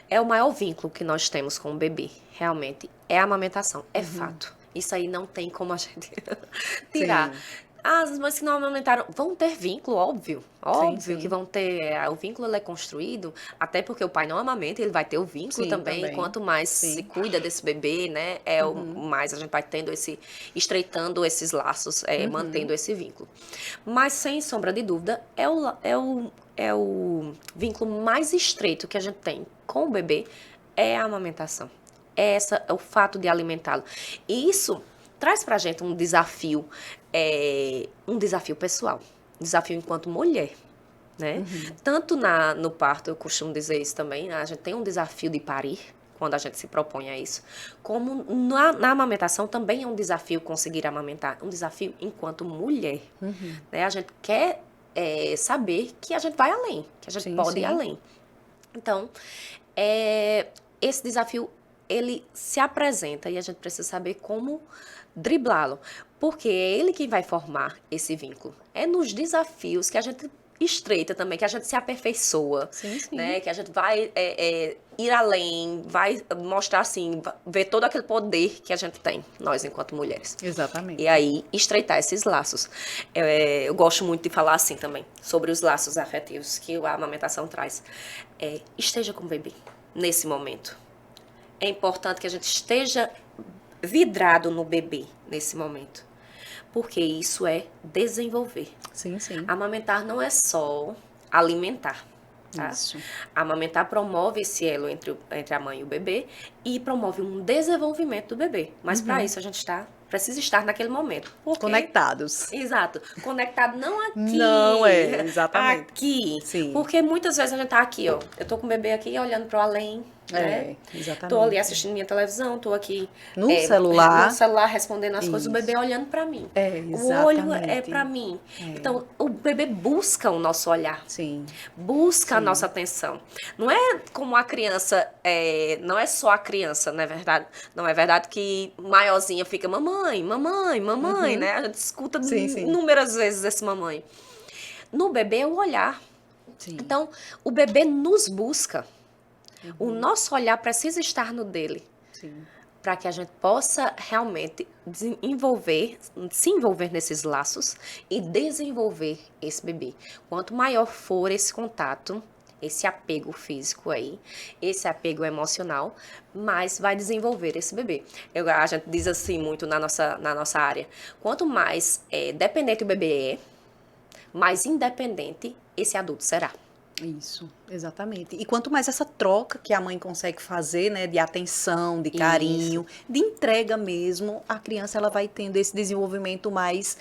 É o maior vínculo que nós temos com o bebê, realmente, é a amamentação, é fato. Isso aí não tem como a gente tirar. Sim. As mães que não amamentaram vão ter vínculo, óbvio que vão ter. O vínculo ele é construído, até porque o pai não amamenta, ele vai ter o vínculo também. Quanto mais se cuida desse bebê, né, o mais a gente vai estreitando esses laços, mantendo esse vínculo. Mas, sem sombra de dúvida, é o vínculo mais estreito que a gente tem com o bebê, é a amamentação. É o fato de alimentá-lo. E isso traz pra gente um desafio pessoal, um desafio enquanto mulher, né? Tanto no parto, eu costumo dizer isso também, a gente tem um desafio de parir, quando a gente se propõe a isso, como na amamentação também é um desafio conseguir amamentar, um desafio enquanto mulher, né? A gente quer saber que a gente vai além, que a gente pode ir além. Então, esse desafio, ele se apresenta e a gente precisa saber como driblá-lo, porque é ele que vai formar esse vínculo. É nos desafios que a gente estreita também, que a gente se aperfeiçoa, né? Que a gente vai ir além, vai mostrar assim, ver todo aquele poder que a gente tem, nós enquanto mulheres. Exatamente. E aí, estreitar esses laços. Eu gosto muito de falar assim também, sobre os laços afetivos que a amamentação traz. Esteja com o bebê nesse momento. É importante que a gente esteja vidrado no bebê nesse momento, porque isso é desenvolver. Amamentar não é só alimentar, tá? Isso. Amamentar promove esse elo entre a mãe e o bebê e promove um desenvolvimento do bebê, mas para isso a gente precisa estar naquele momento. Conectados. Exato. Conectado não aqui. Não exatamente. Aqui. Sim. Porque muitas vezes a gente tá aqui, ó. Eu tô com o bebê aqui olhando pro além. Né? Exatamente. Tô ali assistindo minha televisão, tô aqui no celular respondendo as coisas, o bebê olhando pra mim. O olho é pra mim. Então, o bebê busca o nosso olhar. Busca a nossa atenção. Não é como a criança, não é só a criança, não é verdade? Não é verdade que maiorzinha fica mamãe, né? A gente escuta inúmeras vezes esse mamãe. No bebê é o olhar. Então, o bebê nos busca. O nosso olhar precisa estar no dele, para que a gente possa realmente se envolver nesses laços e desenvolver esse bebê. Quanto maior for esse contato, esse apego físico aí, esse apego emocional, mais vai desenvolver esse bebê. A gente diz assim muito na nossa área, quanto mais dependente o bebê é, mais independente esse adulto será. Isso, exatamente. E quanto mais essa troca que a mãe consegue fazer, né, de atenção, de carinho, de entrega mesmo, a criança ela vai tendo esse desenvolvimento mais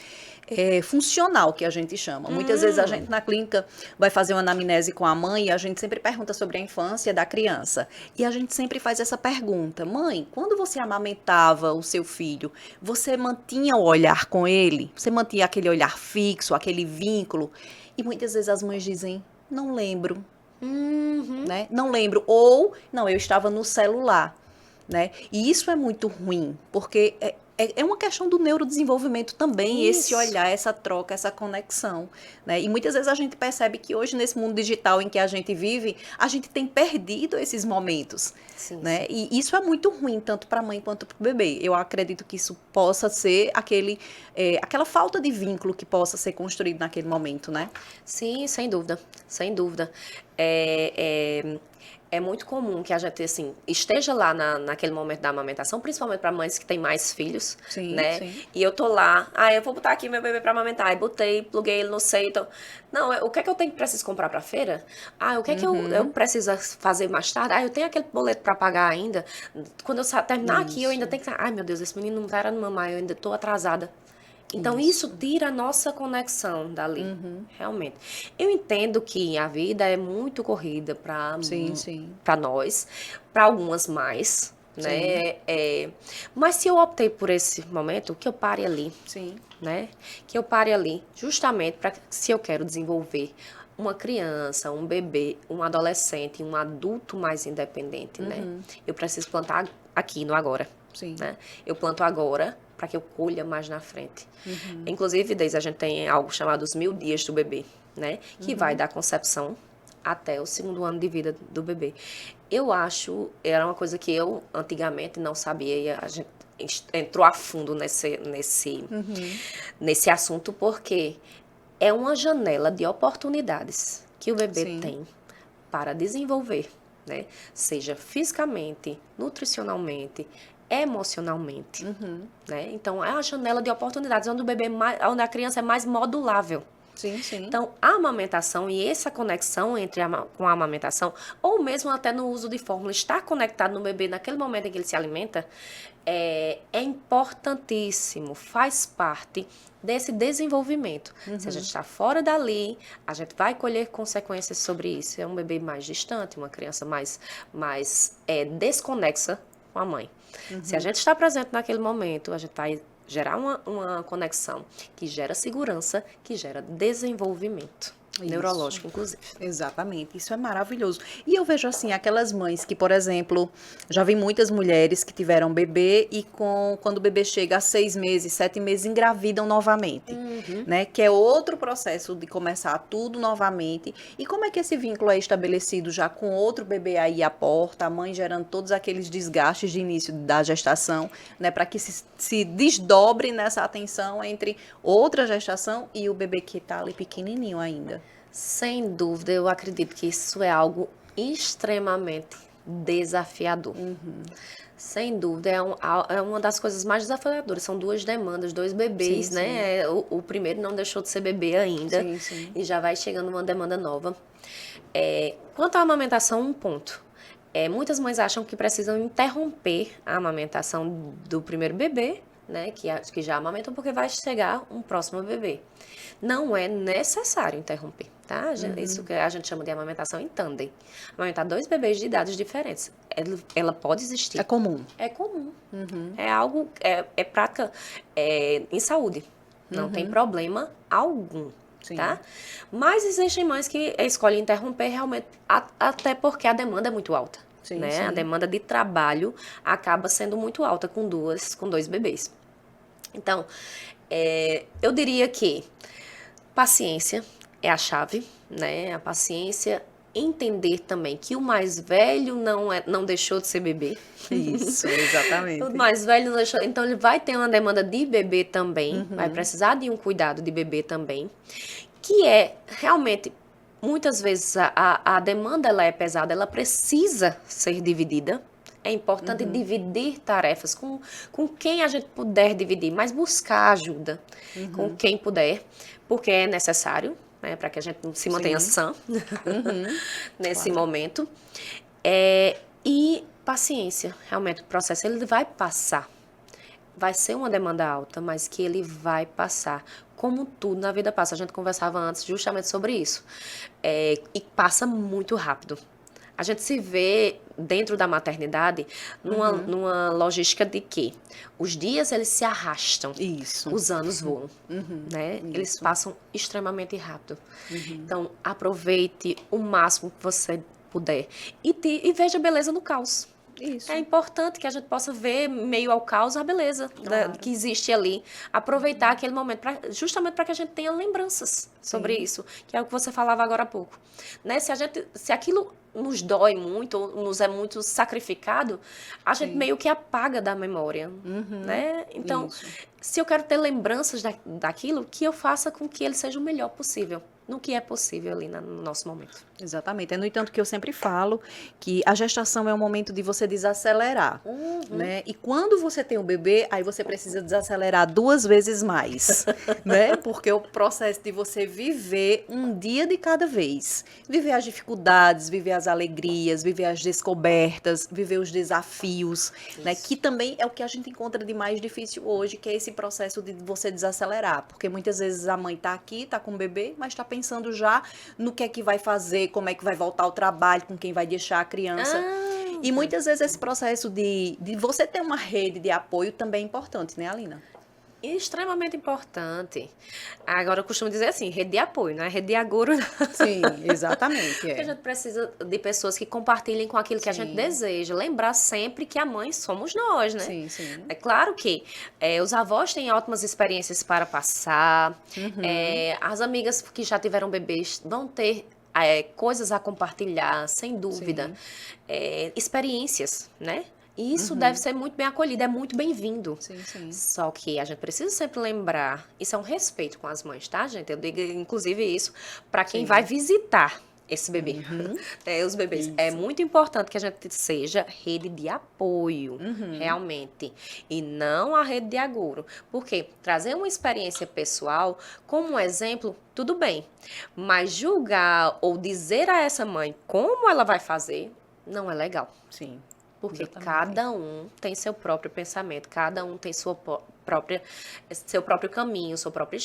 funcional, que a gente chama. Muitas vezes a gente na clínica vai fazer uma anamnese com a mãe e a gente sempre pergunta sobre a infância da criança. E a gente sempre faz essa pergunta: mãe, quando você amamentava o seu filho, você mantinha o olhar com ele? Você mantinha aquele olhar fixo, aquele vínculo? E muitas vezes as mães dizem: não lembro, né? Não lembro. Ou, não, eu estava no celular, né? E isso é muito ruim, porque é uma questão do neurodesenvolvimento também, esse olhar, essa troca, essa conexão, né? E muitas vezes a gente percebe que hoje, nesse mundo digital em que a gente vive, a gente tem perdido esses momentos, né? E isso é muito ruim, tanto para a mãe quanto para o bebê. Eu acredito que isso possa ser aquela falta de vínculo que possa ser construído naquele momento, né? Sim, sem dúvida, sem dúvida. é muito comum que a gente, assim, esteja lá naquele momento da amamentação, principalmente para mães que têm mais filhos, né? Sim. E eu tô lá, eu vou botar aqui meu bebê para amamentar. Aí botei, pluguei ele no seio. Então... Não, o que é que eu preciso comprar para feira? O que é que eu preciso fazer mais tarde? Eu tenho aquele boleto para pagar ainda. Quando eu terminar aqui, eu ainda tenho que... Ai, meu Deus, esse menino não vai no mamar, eu ainda tô atrasada. Então, isso tira a nossa conexão dali, realmente. Eu entendo que a vida é muito corrida para nós, para algumas mais, né? Mas se eu optei por esse momento, que eu pare ali, né? Que eu pare ali, justamente para se eu quero desenvolver uma criança, um bebê, um adolescente, um adulto mais independente, né? Eu preciso plantar aqui no agora, né? Eu planto agora para que eu colha mais na frente. Inclusive, Deise, a gente tem algo chamado os 1000 dias do bebê, né? Que vai da concepção até o 2º ano de vida do bebê. Eu acho, era uma coisa que eu antigamente não sabia, e a gente entrou a fundo nesse assunto, porque é uma janela de oportunidades que o bebê tem para desenvolver, né? Seja fisicamente, nutricionalmente, emocionalmente, né? Então, é a janela de oportunidades onde onde a criança é mais modulável. Então, a amamentação e essa conexão com a amamentação, ou mesmo até no uso de fórmula, estar conectado no bebê naquele momento em que ele se alimenta, é importantíssimo, faz parte desse desenvolvimento. Se a gente está fora dali, a gente vai colher consequências sobre isso. É um bebê mais distante, uma criança mais desconexa com a mãe. Se a gente está presente naquele momento, a gente vai gerar uma conexão que gera segurança, que gera desenvolvimento. Neurológico, inclusive. Exatamente, isso é maravilhoso. E eu vejo assim, aquelas mães que, por exemplo, já vi muitas mulheres que tiveram bebê e quando o bebê chega a 6 meses, 7 meses, engravidam novamente, né? Que é outro processo de começar tudo novamente. E como é que esse vínculo é estabelecido já com outro bebê aí à porta, a mãe gerando todos aqueles desgastes de início da gestação, né? Para que se desdobre nessa atenção entre outra gestação e o bebê que está ali pequenininho ainda. Sem dúvida, eu acredito que isso é algo extremamente desafiador. Sem dúvida, é uma das coisas mais desafiadoras. São 2 demandas, 2 bebês, né? O primeiro não deixou de ser bebê ainda e já vai chegando uma demanda nova. Quanto à amamentação, um ponto. Muitas mães acham que precisam interromper a amamentação do primeiro bebê, né, que já amamentam, porque vai chegar um próximo bebê. Não é necessário interromper, tá? Isso que a gente chama de amamentação em tandem. Amamentar 2 bebês de idades diferentes. Ela pode existir. É comum. É comum. É algo, é prática em saúde. Não tem problema algum. Tá? Mas existem mães que escolhem interromper realmente, até porque a demanda é muito alta. A demanda de trabalho acaba sendo muito alta com 2 bebês. Então, eu diria que paciência é a chave, né? A paciência, entender também que o mais velho não deixou de ser bebê. Isso, exatamente. O mais velho não deixou, então ele vai ter uma demanda de bebê também, vai precisar de um cuidado de bebê também, que é realmente... Muitas vezes a demanda ela é pesada, ela precisa ser dividida. É importante dividir tarefas com quem a gente puder dividir, mas buscar ajuda com quem puder, porque é necessário, né, para que a gente se mantenha sã nesse momento. E paciência, realmente o processo ele vai passar. Vai ser uma demanda alta, mas que ele vai passar. Como tudo na vida passa. A gente conversava antes justamente sobre isso. E passa muito rápido. A gente se vê dentro da maternidade numa logística de que os dias eles se arrastam. Os anos voam. Né? Eles passam extremamente rápido. Então, aproveite o máximo que você puder. E veja a beleza no caos. É importante que a gente possa ver, meio ao caos, a beleza que existe ali. Aproveitar aquele momento, justamente para que a gente tenha lembranças sobre isso, que é o que você falava agora há pouco. Né? Se aquilo nos dói muito, ou nos é muito sacrificado, a gente meio que apaga da memória. Né? Então, se eu quero ter lembranças daquilo, que eu faça com que ele seja o melhor possível. no que é possível ali no nosso momento. Exatamente. É no entanto que eu sempre falo que a gestação é um momento de você desacelerar, né? E quando você tem um bebê, aí você precisa desacelerar 2 vezes mais, né? Porque o processo de você viver um dia de cada vez, viver as dificuldades, viver as alegrias, viver as descobertas, viver os desafios, né? Que também é o que a gente encontra de mais difícil hoje, que é esse processo de você desacelerar, porque muitas vezes a mãe tá aqui, tá com o bebê, mas tá pensando já no que é que vai fazer, como é que vai voltar ao trabalho, com quem vai deixar a criança. E muitas vezes esse processo de você ter uma rede de apoio também é importante, né, Alina? Extremamente importante. Agora, eu costumo dizer assim, rede de apoio, não é rede de agouro. Sim, exatamente. Porque a gente precisa de pessoas que compartilhem com aquilo que a gente deseja. Lembrar sempre que a mãe somos nós, né? Sim, sim. É claro que os avós têm ótimas experiências para passar. As amigas que já tiveram bebês vão ter coisas a compartilhar, sem dúvida. Experiências, né? E isso deve ser muito bem acolhido, é muito bem-vindo. Só que a gente precisa sempre lembrar, isso é um respeito com as mães, tá, gente? Eu digo, inclusive, isso para quem vai visitar esse bebê, os bebês. Isso. É muito importante que a gente seja rede de apoio, realmente, e não a rede de agouro. Porque trazer uma experiência pessoal como um exemplo, tudo bem, mas julgar ou dizer a essa mãe como ela vai fazer, não é legal. Sim. Porque cada um tem seu próprio pensamento, cada um tem seu próprio caminho, sua própria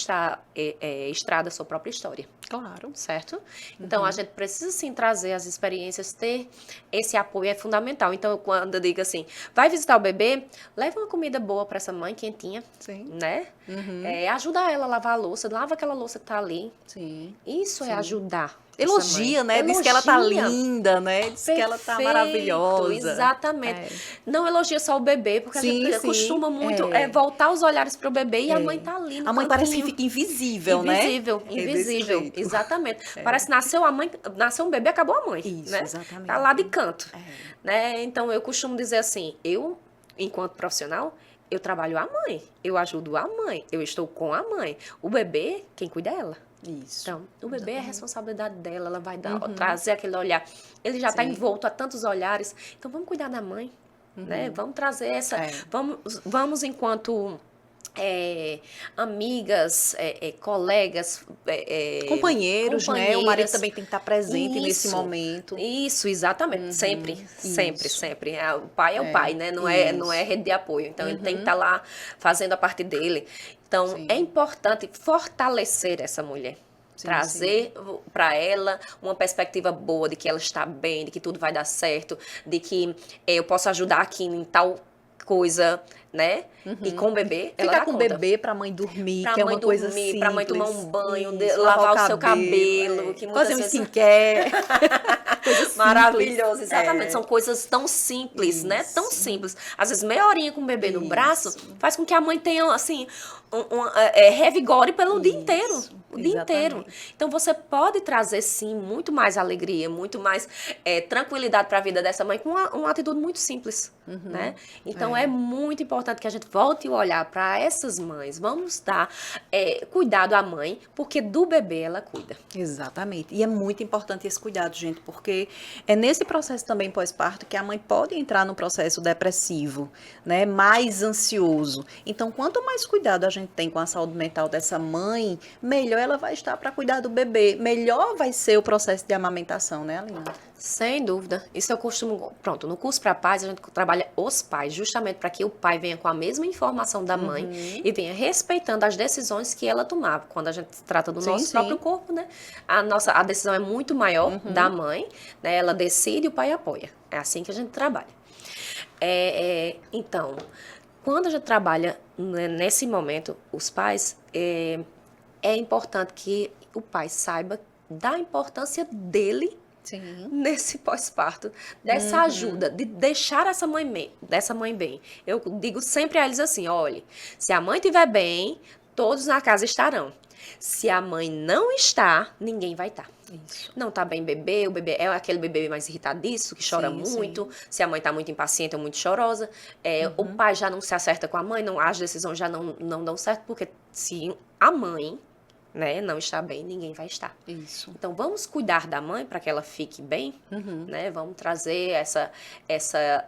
estrada, sua própria história. Claro. Certo? Então, a gente precisa, sim, trazer as experiências, ter esse apoio é fundamental. Então, quando eu digo assim, vai visitar o bebê, leva uma comida boa para essa mãe, quentinha, né? Ajuda ela a lavar a louça, lava aquela louça que tá ali. Sim. Isso é ajudar. Elogia, né? Diz que ela tá linda, né? Diz que ela tá maravilhosa. Exatamente. Não elogia só o bebê, porque a gente costuma muito voltar os olhares pro bebê e a mãe tá ali no A mãe parece que fica invisível, né? Invisível. Exatamente. Parece que nasceu um bebê, acabou a mãe. Isso, né? exatamente. Tá lá de canto. Né? Então, eu costumo dizer assim, enquanto profissional, eu trabalho a mãe, eu ajudo a mãe, eu estou com a mãe. O bebê, quem cuida é ela. Isso. Então, o bebê é a responsabilidade dela, ela vai trazer aquele olhar. Ele já está envolto a tantos olhares, então vamos cuidar da mãe, né? Vamos trazer essa... Vamos enquanto... amigas, colegas, companheiros, né? O marido também tem que estar presente nesse momento. Isso, exatamente. Sempre. O pai é o pai, né? Não é rede de apoio. Então, ele tem que estar lá fazendo a parte dele. Então, é importante fortalecer essa mulher. Trazer para ela uma perspectiva boa de que ela está bem, de que tudo vai dar certo, de que eu posso ajudar aqui em tal coisa, né? E com o bebê, ela fica com o bebê pra mãe dormir, que é uma coisa simples. Pra mãe tomar um banho, lavar o seu cabelo, que fazer um skincare. Maravilhoso, exatamente. São coisas tão simples, né? Tão simples. Às vezes, meia horinha com o bebê no braço faz com que a mãe tenha, assim, revigore pelo dia inteiro. O dia inteiro. Então, você pode trazer, sim, muito mais alegria, muito mais tranquilidade para a vida dessa mãe com uma atitude muito simples, né? Então, é muito importante que a gente volte a olhar para essas mães. Vamos dar cuidado à mãe, porque do bebê ela cuida. Exatamente. E é muito importante esse cuidado, gente, porque é nesse processo também pós-parto que a mãe pode entrar no processo depressivo, né? Mais ansioso. Então, quanto mais cuidado a gente tem com a saúde mental dessa mãe, melhor ela vai estar para cuidar do bebê. Melhor vai ser o processo de amamentação, né, Alina? Sem dúvida. Isso eu costumo... Pronto, no curso para pais, a gente trabalha os pais, justamente para que o pai venha com a mesma informação da mãe e venha respeitando as decisões que ela tomava. Quando a gente trata do nosso próprio corpo, né? A decisão é muito maior da mãe, né? Ela decide e o pai apoia. É assim que a gente trabalha. Então, quando a gente trabalha nesse momento, os pais, é importante que o pai saiba da importância dele nesse pós-parto, dessa ajuda, de deixar essa mãe bem. Eu digo sempre a eles assim, olha, se a mãe estiver bem, todos na casa estarão. Se a mãe não está, ninguém vai estar. Isso. Não está bem o bebê é aquele bebê mais irritadiço, que chora muito. Se a mãe está muito impaciente ou muito chorosa, o pai já não se acerta com a mãe, as decisões já não dão certo, porque se a mãe né, não está bem, ninguém vai estar. Isso. Então, vamos cuidar da mãe para que ela fique bem, né? Vamos trazer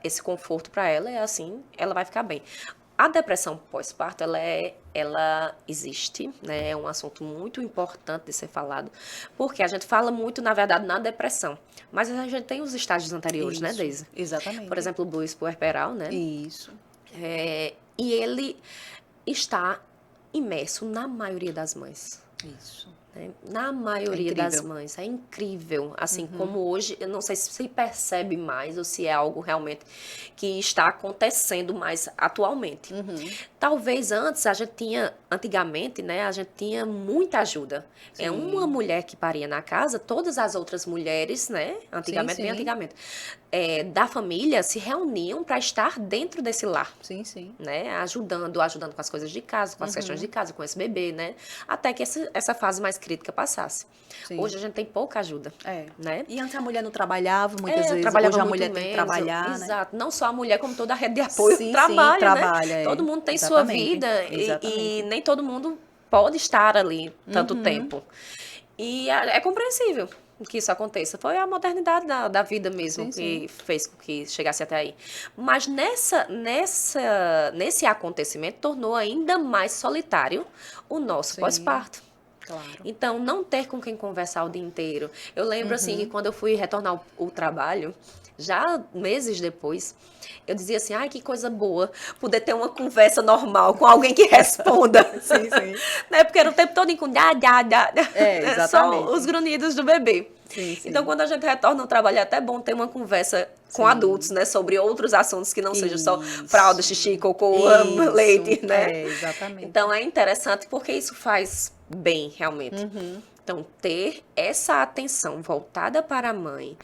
esse conforto para ela e assim ela vai ficar bem. A depressão pós-parto, ela existe, né? É um assunto muito importante de ser falado, porque a gente fala muito, na verdade, na depressão, mas a gente tem os estágios anteriores, Isso, né, Deise? Exatamente. Por exemplo, o blues puerperal, né? Isso. E ele está imerso na maioria das mães. Isso. Né? Na maioria das mães. É incrível. Assim, como hoje, eu não sei se se percebe mais ou se é algo realmente que está acontecendo mais atualmente. Talvez antigamente, né, a gente tinha muita ajuda. Sim. É uma mulher que paria na casa, todas as outras mulheres, né, antigamente, bem antigamente, da família se reuniam para estar dentro desse lar. Sim, sim. Né, ajudando com as coisas de casa, com as questões de casa, com esse bebê, né, até que essa fase mais crítica passasse. Sim. Hoje a gente tem pouca ajuda. Né? E antes a mulher não trabalhava muitas vezes, trabalhava hoje a muito mulher tem que menos, trabalhar, exato. Não só a mulher, como toda a rede de apoio Sim, trabalha, né? é. Todo mundo tem Exatamente. sua vida e nem todo mundo pode estar ali tanto tempo. E é compreensível que isso aconteça. Foi a modernidade da vida mesmo que fez com que chegasse até aí. Mas nesse acontecimento tornou ainda mais solitário o nosso pós-parto. Claro. Então, não ter com quem conversar o dia inteiro. Eu lembro, assim, que quando eu fui retornar o trabalho, já meses depois, eu dizia assim, ai, que coisa boa poder ter uma conversa normal com alguém que responda. Sim. Né? Porque era o tempo todo com exatamente. só os grunhidos do bebê. Sim. Então, quando a gente retorna ao trabalho, é até bom ter uma conversa com adultos, né? Sobre outros assuntos que não sejam só fralda, xixi, cocô, leite, né? Exatamente. Então, é interessante porque isso faz bem, realmente. Então, ter essa atenção voltada para a mãe,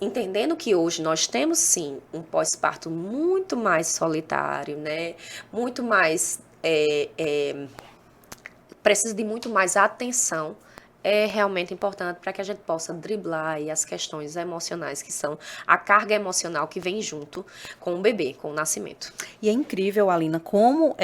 entendendo que hoje nós temos, sim, um pós-parto muito mais solitário, né? Muito mais... precisa de muito mais atenção, é realmente importante para que a gente possa driblar aí as questões emocionais, que são a carga emocional que vem junto com o bebê, com o nascimento. E é incrível, Alina, como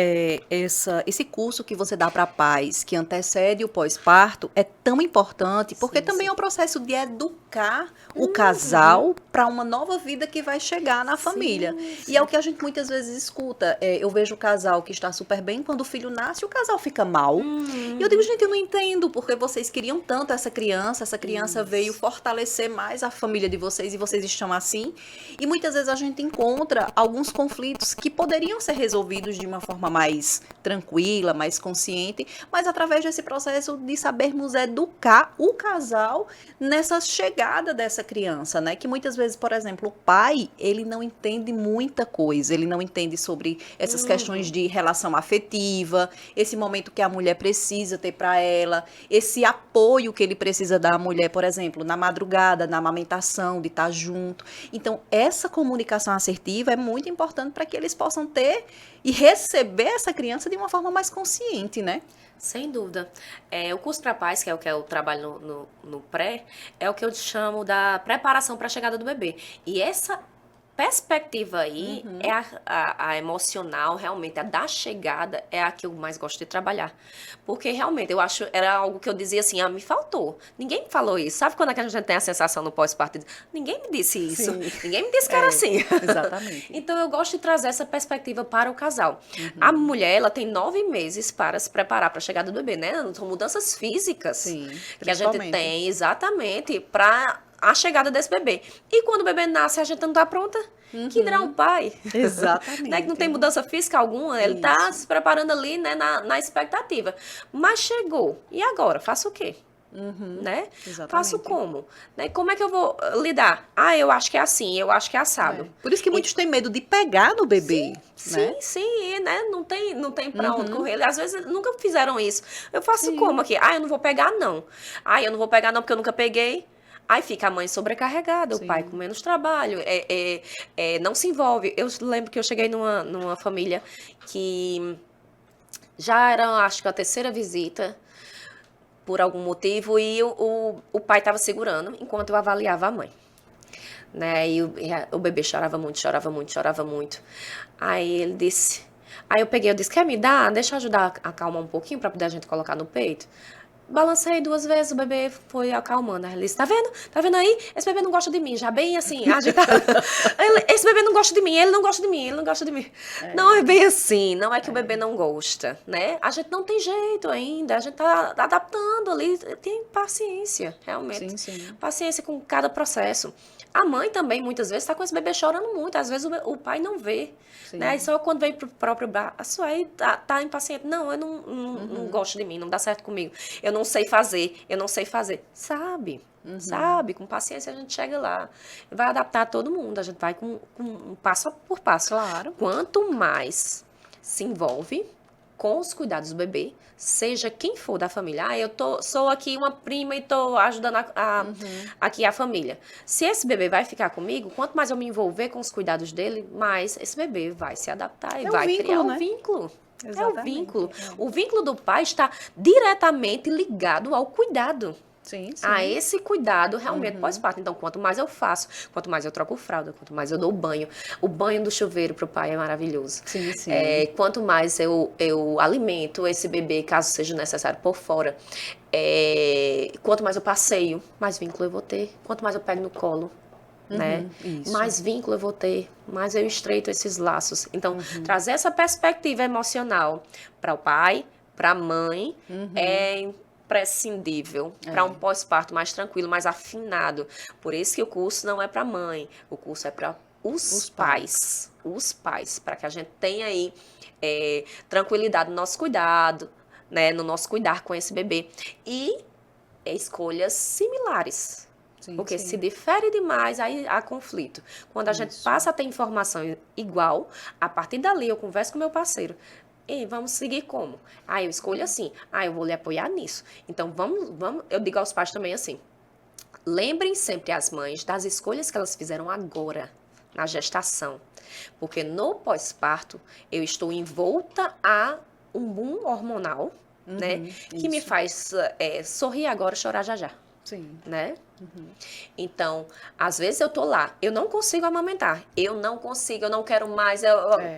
esse curso que você dá para pais, que antecede o pós-parto, é tão importante, porque também é um processo de educar o casal para uma nova vida que vai chegar na família. E é o que a gente muitas vezes escuta. Eu vejo o casal que está super bem, quando o filho nasce, o casal fica mal. E eu digo, gente, eu não entendo, porque vocês queriam tanto essa criança veio fortalecer mais a família de vocês e vocês estão assim. E muitas vezes a gente encontra alguns conflitos que poderiam ser resolvidos de uma forma mais tranquila, mais consciente, mas através desse processo de sabermos educar o casal nessa chegada dessa criança, né? Que muitas vezes, por exemplo, o pai, ele não entende muita coisa, ele não entende sobre essas questões de relação afetiva, esse momento que a mulher precisa ter para ela, esse apoio que ele precisa dar à mulher, por exemplo, na madrugada, na amamentação, de estar junto. Então, essa comunicação assertiva é muito importante para que eles possam ter e receber essa criança de uma forma mais consciente, né? Sem dúvida. O curso para pais, que é o que eu trabalho no pré, é o que eu chamo da preparação para a chegada do bebê. E essa perspectiva aí é a emocional, realmente, a da chegada é a que eu mais gosto de trabalhar. Porque, realmente, eu acho, era algo que eu dizia assim, me faltou. Ninguém me falou isso. Sabe quando é que a gente tem a sensação no pós-parto? Ninguém me disse isso. Ninguém me disse que era assim. Exatamente. Então, eu gosto de trazer essa perspectiva para o casal. A mulher, ela tem 9 meses para se preparar para a chegada do bebê, né? São mudanças físicas que a gente tem, exatamente, para a chegada desse bebê. E quando o bebê nasce, a gente não está pronta. Que dirá o pai? Exatamente. Né? Que não tem mudança física alguma, ele está se preparando ali, né, na expectativa. Mas chegou. E agora? Faço o quê? Né? Faço como? Né? Como é que eu vou lidar? Eu acho que é assim, eu acho que é assado. Por isso que muitos têm medo de pegar no bebê. Sim, né? Não tem pra onde correr. Às vezes nunca fizeram isso. Eu faço como aqui? Eu não vou pegar, não. Eu não vou pegar, não, porque eu nunca peguei. Aí fica a mãe sobrecarregada, o pai com menos trabalho, não se envolve. Eu lembro que eu cheguei numa família que já era, acho que a terceira visita, por algum motivo, e o pai estava segurando enquanto eu avaliava a mãe. Né? E o bebê chorava muito. Aí ele disse, Aí eu disse, quer me dar? Deixa eu ajudar a acalmar um pouquinho pra poder a gente colocar no peito. Balancei 2 vezes, o bebê foi acalmando. Aí ele disse, tá vendo? Tá vendo aí? Esse bebê não gosta de mim, já bem assim, agitado. Esse bebê não gosta de mim, ele não gosta de mim, ele não gosta de mim. Não é bem assim, não é que o bebê não gosta, né? A gente não tem jeito ainda, a gente tá adaptando ali, tem paciência, realmente. Sim. Paciência com cada processo. A mãe também, muitas vezes, tá com esse bebê chorando muito, às vezes o pai não vê, né? E só quando vem pro próprio braço, aí tá impaciente. Não, eu não gosto de mim, não dá certo comigo. Eu não sei fazer. Sabe, com paciência a gente chega lá. Vai adaptar todo mundo, a gente vai com passo por passo. Claro. Quanto mais se envolve com os cuidados do bebê, seja quem for da família. Eu sou aqui uma prima e tô ajudando aqui a família. Se esse bebê vai ficar comigo, quanto mais eu me envolver com os cuidados dele, mais esse bebê vai se adaptar e vai criar um vínculo. Exatamente. É o vínculo. O vínculo do pai está diretamente ligado ao cuidado. Sim. A esse cuidado realmente pós-parto. Então, quanto mais eu faço, quanto mais eu troco fralda, quanto mais eu dou banho. O banho do chuveiro pro pai é maravilhoso. Sim. Quanto mais eu alimento esse bebê, caso seja necessário, por fora. Quanto mais eu passeio, mais vínculo eu vou ter. Quanto mais eu pego no colo, né? Mais vínculo eu vou ter, mais eu estreito esses laços. Então, trazer essa perspectiva emocional para o pai, para a mãe, é imprescindível para um pós-parto mais tranquilo, mais afinado. Por isso que o curso não é para mãe, o curso é para os pais. Os pais, para que a gente tenha aí tranquilidade no nosso cuidado, né? No nosso cuidar com esse bebê. E escolhas similares. Porque se difere demais, aí há conflito. Quando a gente passa a ter informação igual, a partir dali eu converso com meu parceiro. E vamos seguir como? Eu escolho assim. Eu vou lhe apoiar nisso. Então, vamos. Eu digo aos pais também assim. Lembrem sempre as mães das escolhas que elas fizeram agora, na gestação. Porque no pós-parto, eu estou envolta a um boom hormonal, né? Que me faz sorrir agora e chorar já já. Sim. Né? Então, às vezes eu tô lá, eu não consigo amamentar, eu não quero mais,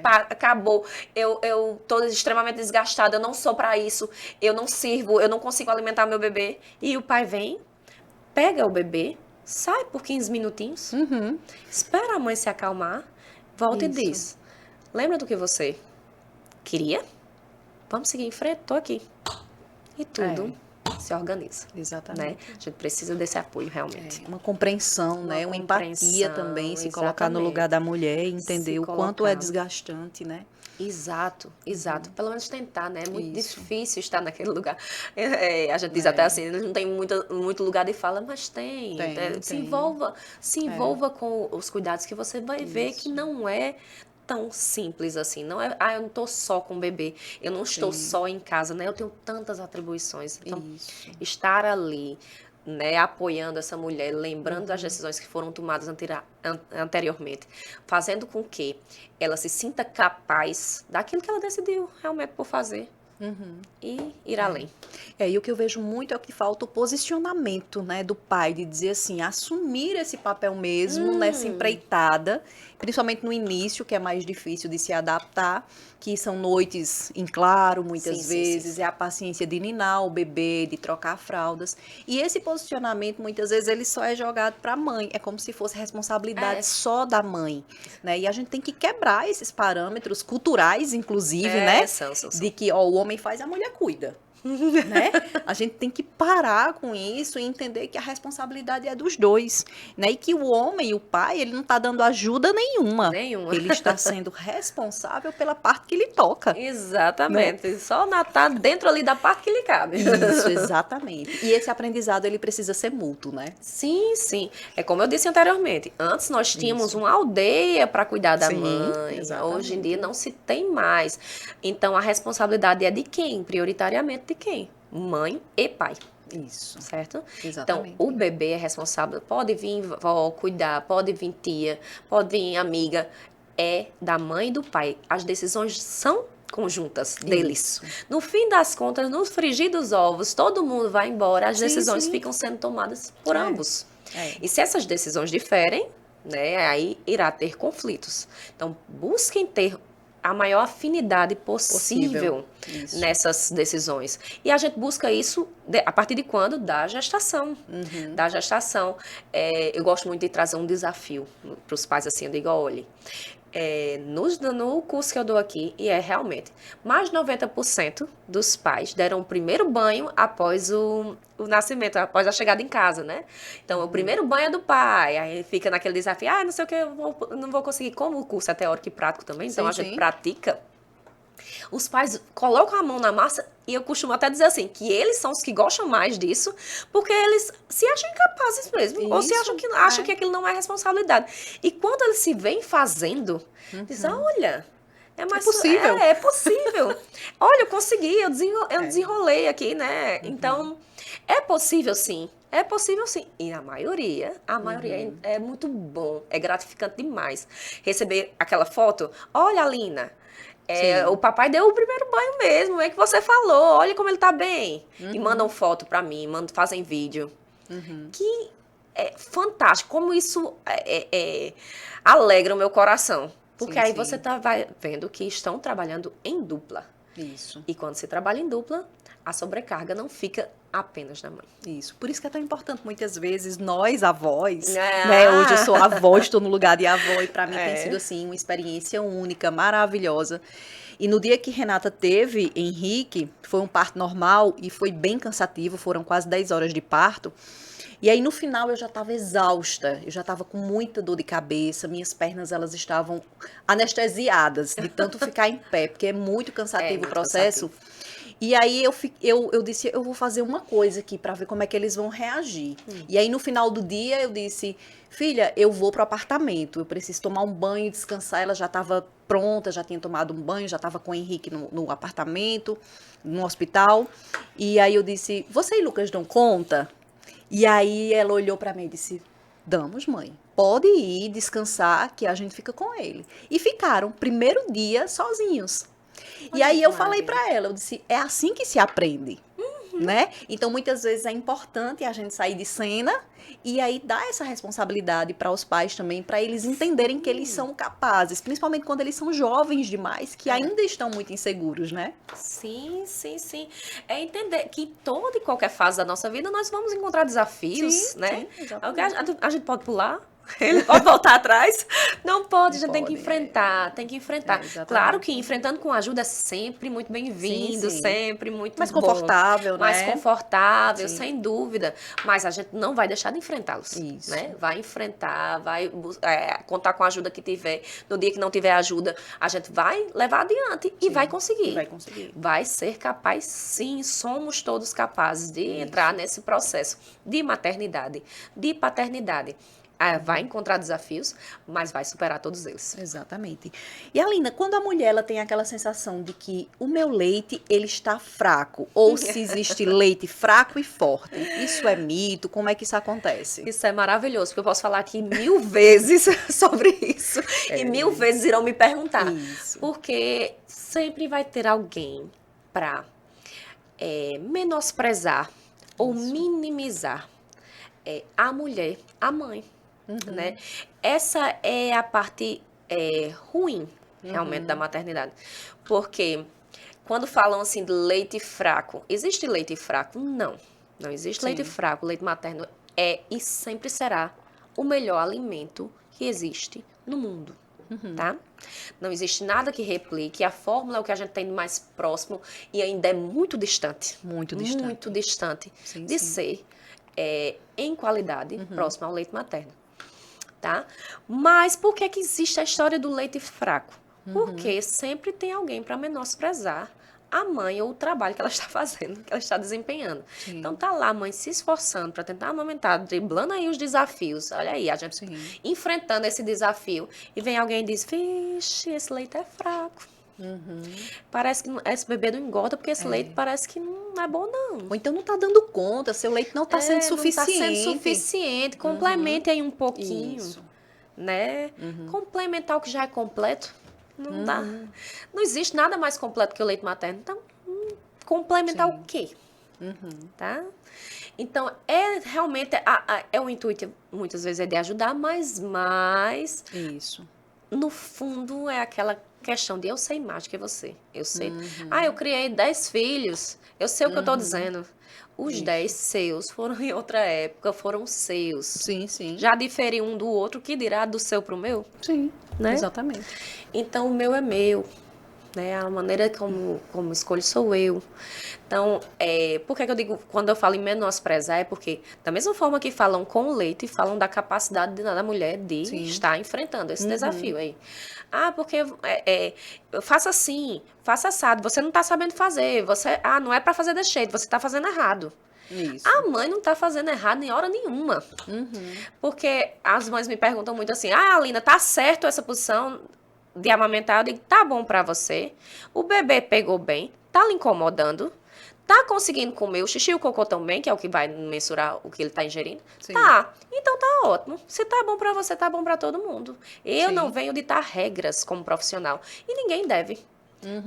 acabou, eu tô extremamente desgastada, eu não sou pra isso, eu não sirvo, eu não consigo alimentar meu bebê. E o pai vem, pega o bebê, sai por 15 minutinhos, espera a mãe se acalmar, volta e diz, lembra do que você queria? Vamos seguir em frente, tô aqui. E tudo se organiza. Exatamente. Né? A gente precisa desse apoio, realmente. Uma compreensão, né? Uma empatia também, se colocar no lugar da mulher e entender o quanto é desgastante, né? Exato. Pelo menos tentar, né? É muito difícil estar naquele lugar. A gente diz até assim, não tem muito lugar de fala, mas tem. Se envolva com os cuidados que você vai ver que não é tão simples assim, não é, eu não estou só com o bebê, eu não estou só em casa, né? Eu tenho tantas atribuições. Então, estar ali, né, apoiando essa mulher, lembrando das decisões que foram tomadas anteriormente, fazendo com que ela se sinta capaz daquilo que ela decidiu realmente por fazer. E ir além. E o que eu vejo muito é que falta o posicionamento, né, do pai, de dizer assim, assumir esse papel mesmo nessa empreitada, principalmente no início, que é mais difícil de se adaptar, que são noites em claro, muitas vezes, é a paciência de ninar o bebê, de trocar fraldas. E esse posicionamento, muitas vezes, ele só é jogado para a mãe. É como se fosse responsabilidade só da mãe, né? E a gente tem que quebrar esses parâmetros culturais, inclusive, né? De que o homem faz, a mulher cuida. Né? A gente tem que parar com isso e entender que a responsabilidade é dos dois, né? E que o homem, o pai, ele não está dando ajuda nenhuma. Ele está sendo responsável pela parte que lhe toca. Exatamente. Né? Só tá dentro ali da parte que lhe cabe. Isso, exatamente. E esse aprendizado, ele precisa ser mútuo, né? Sim. É como eu disse anteriormente. Antes nós tínhamos uma aldeia para cuidar da mãe. Exatamente. Hoje em dia não se tem mais. Então a responsabilidade é de quem? Prioritariamente de quem? Mãe e pai. Isso. Certo? Exatamente. Então, o bebê é responsável. Pode vir vó cuidar, pode vir tia, pode vir amiga. É da mãe e do pai. As decisões são conjuntas deles. No fim das contas, no frigir dos ovos, todo mundo vai embora, as decisões ficam sendo tomadas por ambos. E se essas decisões diferem, né, aí irá ter conflitos. Então, busquem ter a maior afinidade possível nessas decisões. E a gente busca isso a partir de quando? Da gestação. Da gestação. Eu gosto muito de trazer um desafio para os pais, assim, eu digo, olha, no curso que eu dou aqui, e realmente, mais de 90% dos pais deram o primeiro banho após o nascimento, após a chegada em casa, né? Então, o primeiro banho é do pai, aí fica naquele desafio, não sei o que, eu não vou conseguir. Como o curso é teórico e prático também, então a gente pratica. Os pais colocam a mão na massa e eu costumo até dizer assim, que eles são os que gostam mais disso, porque eles se acham incapazes mesmo, ou se acham que aquilo não é responsabilidade. E quando eles se veem fazendo, dizem, olha, é possível. É possível. Olha, eu consegui, eu desenrolei aqui, né? Então, é possível sim. É possível sim. E a maioria é muito bom, é gratificante demais. Receber aquela foto, olha, Alina, o papai deu o primeiro banho mesmo, é que você falou, olha como ele tá bem. E mandam foto pra mim, fazem vídeo. Que é fantástico, como isso alegra o meu coração. Porque aí você vai vendo que estão trabalhando em dupla. Isso. E quando se trabalha em dupla, a sobrecarga não fica apenas na mãe. Isso. Por isso que é tão importante, muitas vezes, nós, avós, né? Hoje eu sou avó, estou no lugar de avó, e para mim tem sido, assim, uma experiência única, maravilhosa. E no dia que Renata teve Henrique, foi um parto normal e foi bem cansativo, foram quase 10 horas de parto. E aí, no final, eu já estava exausta, eu já estava com muita dor de cabeça, minhas pernas, elas estavam anestesiadas de tanto ficar em pé, porque é muito cansativo o processo. E aí, eu disse, eu vou fazer uma coisa aqui para ver como é que eles vão reagir. E aí, no final do dia, eu disse, filha, eu vou pro apartamento, eu preciso tomar um banho e descansar. Ela já estava pronta, já tinha tomado um banho, já estava com o Henrique no apartamento, no hospital. E aí, eu disse, você e Lucas dão conta? E aí ela olhou para mim e disse, damos, mãe, pode ir descansar que a gente fica com ele. E ficaram, primeiro dia, sozinhos. E aí eu falei para ela, eu disse, é assim que se aprende, né? Então muitas vezes é importante a gente sair de cena e aí dar essa responsabilidade para os pais também, para eles entenderem que eles são capazes, principalmente quando eles são jovens demais, que ainda estão muito inseguros, né? Sim. É entender que em toda e qualquer fase da nossa vida nós vamos encontrar desafios, né? A gente pode pular, ele pode voltar atrás. Não pode, a gente tem que enfrentar, Claro que enfrentando com ajuda é sempre muito bem-vindo, sempre muito mais bom, confortável, né? Mais confortável, sem dúvida. Mas a gente não vai deixar de enfrentá-los, né? Vai enfrentar, vai contar com a ajuda que tiver. No dia que não tiver ajuda, a gente vai levar adiante e vai conseguir. Vai ser capaz, sim. Somos todos capazes de entrar nesse processo de maternidade, de paternidade. Vai encontrar desafios, mas vai superar todos eles. Exatamente. E, Alina, quando a mulher ela tem aquela sensação de que o meu leite ele está fraco, ou se existe leite fraco e forte, isso é mito? Como é que isso acontece? Isso é maravilhoso, porque eu posso falar aqui 1000 vezes sobre isso, e 1000 vezes irão me perguntar. Porque sempre vai ter alguém para menosprezar ou minimizar a mulher, a mãe. Né? Essa é a parte ruim, realmente, da maternidade. Porque quando falam assim de leite fraco, existe leite fraco? Não existe leite fraco. O leite materno é e sempre será o melhor alimento que existe no mundo. Tá? Não existe nada que replique. A fórmula é o que a gente tem mais próximo e ainda é muito distante. Muito distante de ser em qualidade próximo ao leite materno. Tá? Mas por que existe a história do leite fraco? Porque sempre tem alguém para menosprezar a mãe ou o trabalho que ela está fazendo, que ela está desempenhando. Então tá lá a mãe se esforçando para tentar amamentar, driblando aí os desafios. Olha aí, a gente enfrentando esse desafio. E vem alguém e diz, vixe, esse leite é fraco. Parece que esse bebê não engorda porque esse leite parece que não é bom, não. Ou então não está dando conta, seu leite não está sendo suficiente. Não está sendo suficiente. Complemente aí um pouquinho, né? Complementar o que já é completo. Não dá. Não existe nada mais completo que o leite materno. Então, complementar o quê? Tá? Então, realmente, o intuito, muitas vezes, é de ajudar, mas no fundo, é aquela questão de eu sei mais do que você. Eu sei. Eu criei 10 filhos. Eu sei o que eu tô dizendo. Os 10 seus foram em outra época, foram seus. Sim, sim. Já difere um do outro, que dirá do seu pro meu? Sim, né? Exatamente. Então, o meu é meu. Né? A maneira como escolho sou eu. Então, por que eu digo, quando eu falo em menosprezar, é porque, da mesma forma que falam com o leite, falam da capacidade da mulher de estar enfrentando esse desafio aí. Porque faça assim, faça assado, você não está sabendo fazer, não é para fazer desse jeito, você está fazendo errado. Isso. A mãe não está fazendo errado em hora nenhuma. Porque as mães me perguntam muito assim, Alina, tá certo essa posição de amamentar? Eu digo, tá bom pra você, o bebê pegou bem, tá lhe incomodando, tá conseguindo comer o xixi e o cocô também, que é o que vai mensurar o que ele tá ingerindo? Sim. Tá, então tá ótimo. Se tá bom pra você, tá bom pra todo mundo. Eu não venho ditar regras como profissional, e ninguém deve.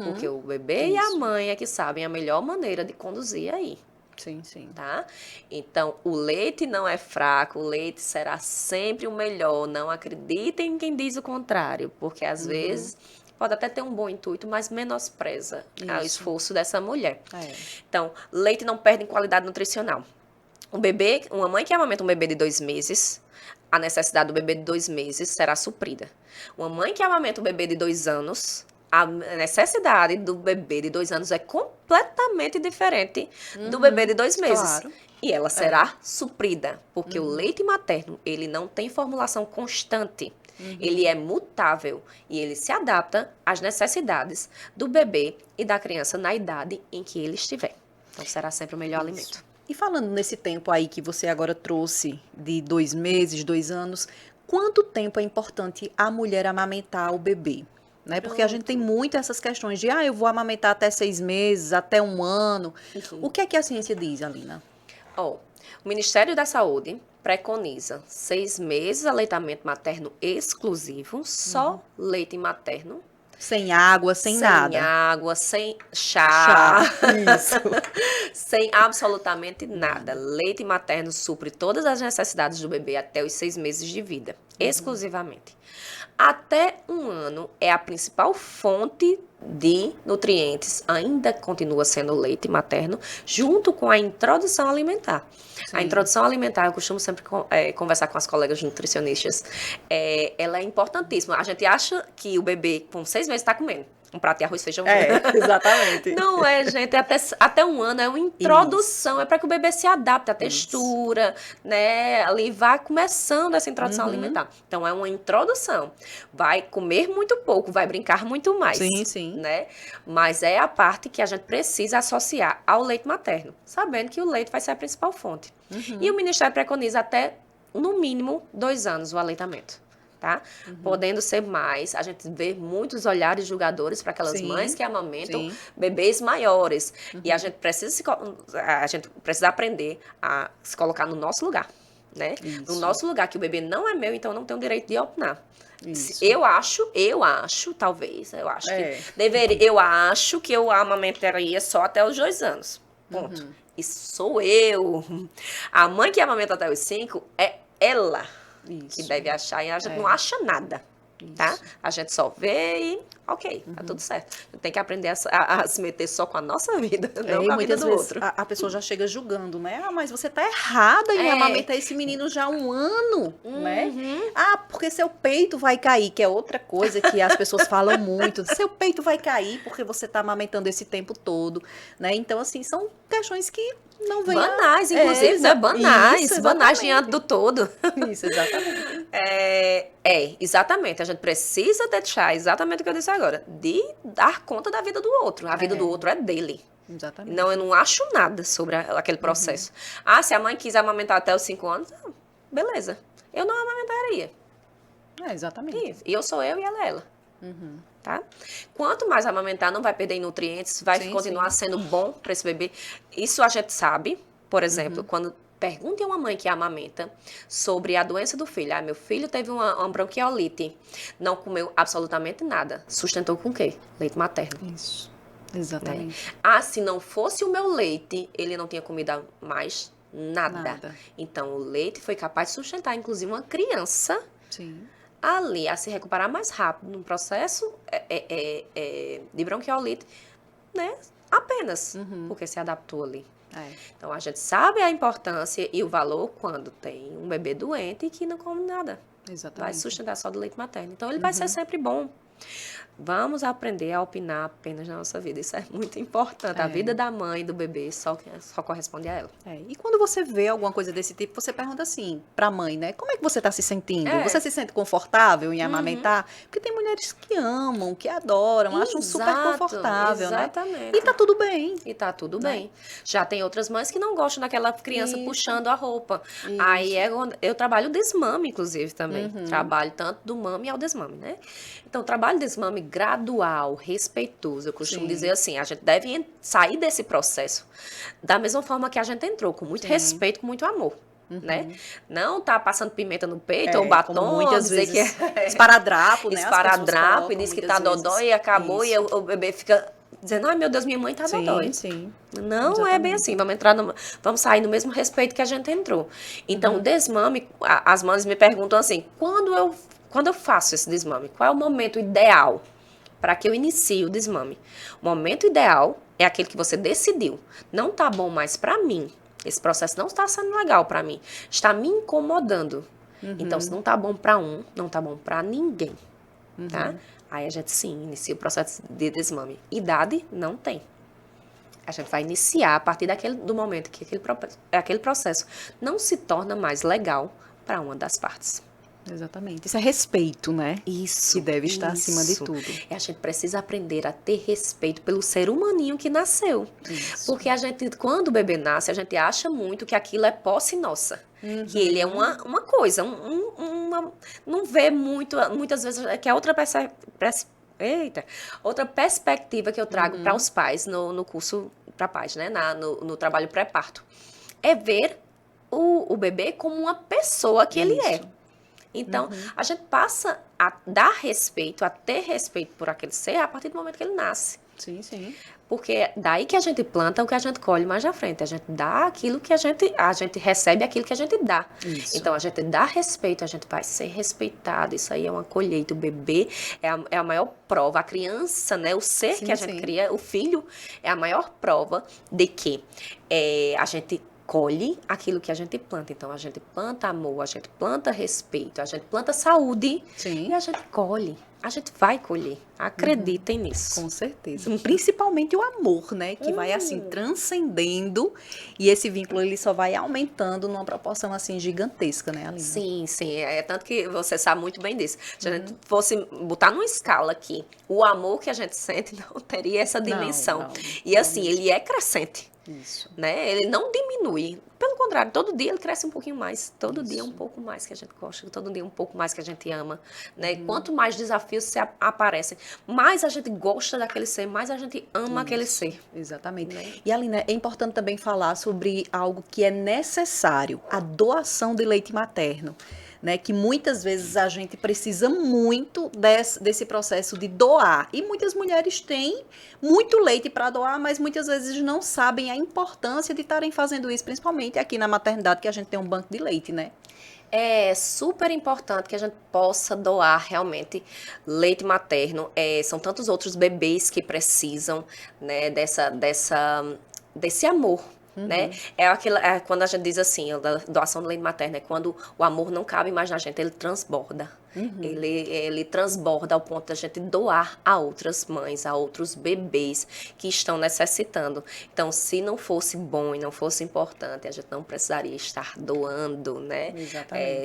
Porque o bebê e a mãe é que sabem a melhor maneira de conduzir aí. Sim, sim. Tá? Então, o leite não é fraco, o leite será sempre o melhor. Não acreditem em quem diz o contrário, porque às vezes pode até ter um bom intuito, mas menospreza o esforço dessa mulher. Então, leite não perde em qualidade nutricional. Uma mãe que amamenta um bebê de 2 meses, a necessidade do bebê de 2 meses será suprida. Uma mãe que amamenta um bebê de 2 anos, a necessidade do bebê de 2 anos é completamente diferente do bebê de 2 meses. Claro. E ela será suprida, porque o leite materno, ele não tem formulação constante. Ele é mutável e ele se adapta às necessidades do bebê e da criança na idade em que ele estiver. Então, será sempre o melhor alimento. E falando nesse tempo aí que você agora trouxe, de 2 meses, 2 anos, quanto tempo é importante a mulher amamentar o bebê? Né? Porque a gente tem muito essas questões de, eu vou amamentar até 6 meses, até 1 ano. O que é que a ciência diz, Alina? O Ministério da Saúde preconiza 6 meses aleitamento materno exclusivo, só leite materno. Sem água, sem nada. Sem água, sem chá. Isso. Sem absolutamente nada. Leite materno supre todas as necessidades do bebê até os 6 meses de vida, exclusivamente. Até 1 ano é a principal fonte de nutrientes, ainda continua sendo o leite materno, junto com a introdução alimentar. Sim. A introdução alimentar, eu costumo sempre conversar com as colegas nutricionistas, ela é importantíssima. A gente acha que o bebê com 6 meses está comendo um prato de arroz e feijão. Exatamente. Não gente, até 1 ano é uma introdução, é para que o bebê se adapte à textura, né? Ali vai começando essa introdução alimentar. Então, é uma introdução. Vai comer muito pouco, vai brincar muito mais. Sim, sim. Né? Mas é a parte que a gente precisa associar ao leite materno, sabendo que o leite vai ser a principal fonte. E o Ministério preconiza até, no mínimo, 2 anos o aleitamento. Tá? Podendo ser mais, a gente vê muitos olhares julgadores para aquelas mães que amamentam bebês maiores. E a gente precisa aprender a se colocar no nosso lugar, né? No nosso lugar, que o bebê não é meu, então eu não tenho direito de opinar. Eu acho que eu amamentaria só até os 2 anos. Ponto. Isso sou eu. A mãe que amamenta até os 5 é ela. Que deve achar, e a gente não acha nada, tá? A gente só vê e, ok, tá tudo certo. Tem que aprender a se meter só com a nossa vida, não com a vida do outro. A pessoa já chega julgando, né? Mas você tá errada em amamentar esse menino já há 1 ano, né? Porque seu peito vai cair, que é outra coisa que as pessoas falam muito. Seu peito vai cair porque você tá amamentando esse tempo todo, né? Então, assim, são questões que não vem banais, inclusive, né? Banais. Isso, banais diante do todo. Isso, exatamente. Exatamente. A gente precisa deixar exatamente o que eu disse agora, de dar conta da vida do outro. A vida do outro é dele. Exatamente. Não, eu não acho nada sobre aquele processo. Se a mãe quiser amamentar até os 5 anos, beleza. Eu não amamentaria. Exatamente. E eu sou eu e ela é ela. Tá? Quanto mais amamentar, não vai perder em nutrientes, vai continuar sendo bom para esse bebê. Isso a gente sabe, por exemplo, quando perguntem a uma mãe que amamenta sobre a doença do filho. Meu filho teve uma bronquiolite, não comeu absolutamente nada. Sustentou com o quê? Leite materno. Isso, exatamente. Se não fosse o meu leite, ele não tinha comido mais nada. Então, o leite foi capaz de sustentar, inclusive, uma criança ali a se recuperar mais rápido num processo de bronquiolite, né? Apenas porque se adaptou ali. Então, a gente sabe a importância e o valor quando tem um bebê doente e que não come nada. Vai sustentar só do leite materno. Então, ele vai ser sempre bom. Vamos aprender a opinar apenas na nossa vida. Isso é muito importante. A vida da mãe e do bebê só corresponde a ela. E quando você vê alguma coisa desse tipo, você pergunta assim pra mãe, né? Como é que você está se sentindo? Você se sente confortável em amamentar? Porque tem mulheres que amam, que adoram, acham super confortável, exatamente. né? E tá tudo bem. E tá tudo bem. Já tem outras mães que não gostam daquela criança puxando a roupa. Aí eu trabalho desmame, inclusive, também. Trabalho tanto do mame ao desmame, né? Então, trabalho desmame gradual, respeitoso. Eu costumo dizer assim, a gente deve sair desse processo da mesma forma que a gente entrou, com muito respeito, com muito amor. Né? Não tá passando pimenta no peito ou batom, muitas dizer vezes que é esparadrapo, né? Esparadrapo e diz que tá dodói e acabou e o bebê fica dizendo, ai meu Deus, minha mãe tá dodói. Não é bem assim, vamos sair no mesmo respeito que a gente entrou. Então, o desmame, as mães me perguntam assim, quando eu faço esse desmame, qual é o momento ideal para que eu inicie o desmame? O momento ideal é aquele que você decidiu. Não tá bom mais para mim. Esse processo não está sendo legal para mim. Está me incomodando. Então, se não tá bom para um, não tá bom para ninguém. Tá? Aí a gente, sim, inicia o processo de desmame. Idade, não tem. A gente vai iniciar a partir do momento que aquele processo não se torna mais legal para uma das partes. Exatamente. Isso é respeito, né? Isso. Que deve estar acima de tudo. E a gente precisa aprender a ter respeito pelo ser humaninho que nasceu. Porque a gente, quando o bebê nasce, a gente acha muito que aquilo é posse nossa. Que ele é uma coisa, não vê muitas vezes, que é outra perspectiva que eu trago para os pais no curso para pais, né? No trabalho pré-parto. É ver o bebê como uma pessoa que ele é. Então, a gente passa a dar respeito, a ter respeito por aquele ser a partir do momento que ele nasce. Sim. Porque é daí que a gente planta o que a gente colhe mais à frente. A gente dá aquilo que a gente recebe aquilo que a gente dá. Então, a gente dá respeito, a gente vai ser respeitado. Isso aí é uma colheita. O bebê é a maior prova. A criança, né, o ser que a gente cria, o filho, é a maior prova de que a gente colhe aquilo que a gente planta. Então, a gente planta amor, a gente planta respeito, a gente planta saúde e a gente colhe. A gente vai colher. Acreditem nisso. Com certeza. Principalmente o amor, né? Que vai, assim, transcendendo e esse vínculo, ele só vai aumentando numa proporção, assim, gigantesca, né, Aline? Sim. É tanto que você sabe muito bem disso. Se a gente fosse botar numa escala aqui, o amor que a gente sente não teria essa dimensão. E, assim, ele é crescente. Isso. Né? Ele não diminui. Pelo contrário, todo dia ele cresce um pouquinho mais. Todo dia um pouco mais que a gente gosta. Todo dia um pouco mais que a gente ama. Né? Quanto mais desafios aparecem, mais a gente gosta daquele ser, mais a gente ama aquele ser. Exatamente. Né? E, Aline, é importante também falar sobre algo que é necessário. A doação de leite materno. Né, que muitas vezes a gente precisa muito desse processo de doar. E muitas mulheres têm muito leite para doar, mas muitas vezes não sabem a importância de estarem fazendo isso, principalmente aqui na maternidade, que a gente tem um banco de leite, né? É super importante que a gente possa doar realmente leite materno. São tantos outros bebês que precisam, né, desse amor. Né? Quando a gente diz assim, a doação do leite materno é quando o amor não cabe mais na gente, ele transborda. Ele transborda ao ponto da gente doar a outras mães, a outros bebês que estão necessitando. Então, se não fosse bom e não fosse importante, a gente não precisaria estar doando, né?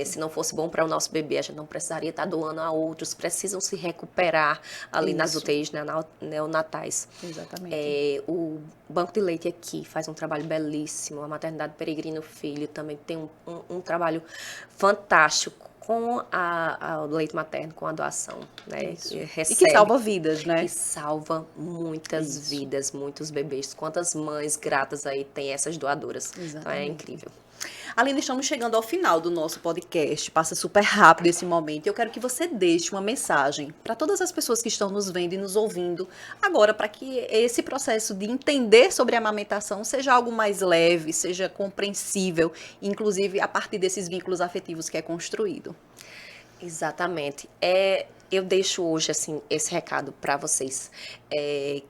Se não fosse bom para o nosso bebê, a gente não precisaria estar doando a outros, precisam se recuperar ali nas UTIs neonatais. Exatamente. O Banco de Leite aqui faz um trabalho belíssimo, a Maternidade Peregrino Filho também tem um trabalho fantástico com o leite materno, com a doação, né? E que salva vidas, né? Que salva muitas vidas, muitos bebês. Quantas mães gratas aí tem essas doadoras. Então é incrível. Aline, estamos chegando ao final do nosso podcast. Passa super rápido esse momento. Eu quero que você deixe uma mensagem para todas as pessoas que estão nos vendo e nos ouvindo agora, para que esse processo de entender sobre a amamentação seja algo mais leve, seja compreensível, inclusive a partir desses vínculos afetivos que é construído. Exatamente. Eu deixo hoje assim esse recado para vocês,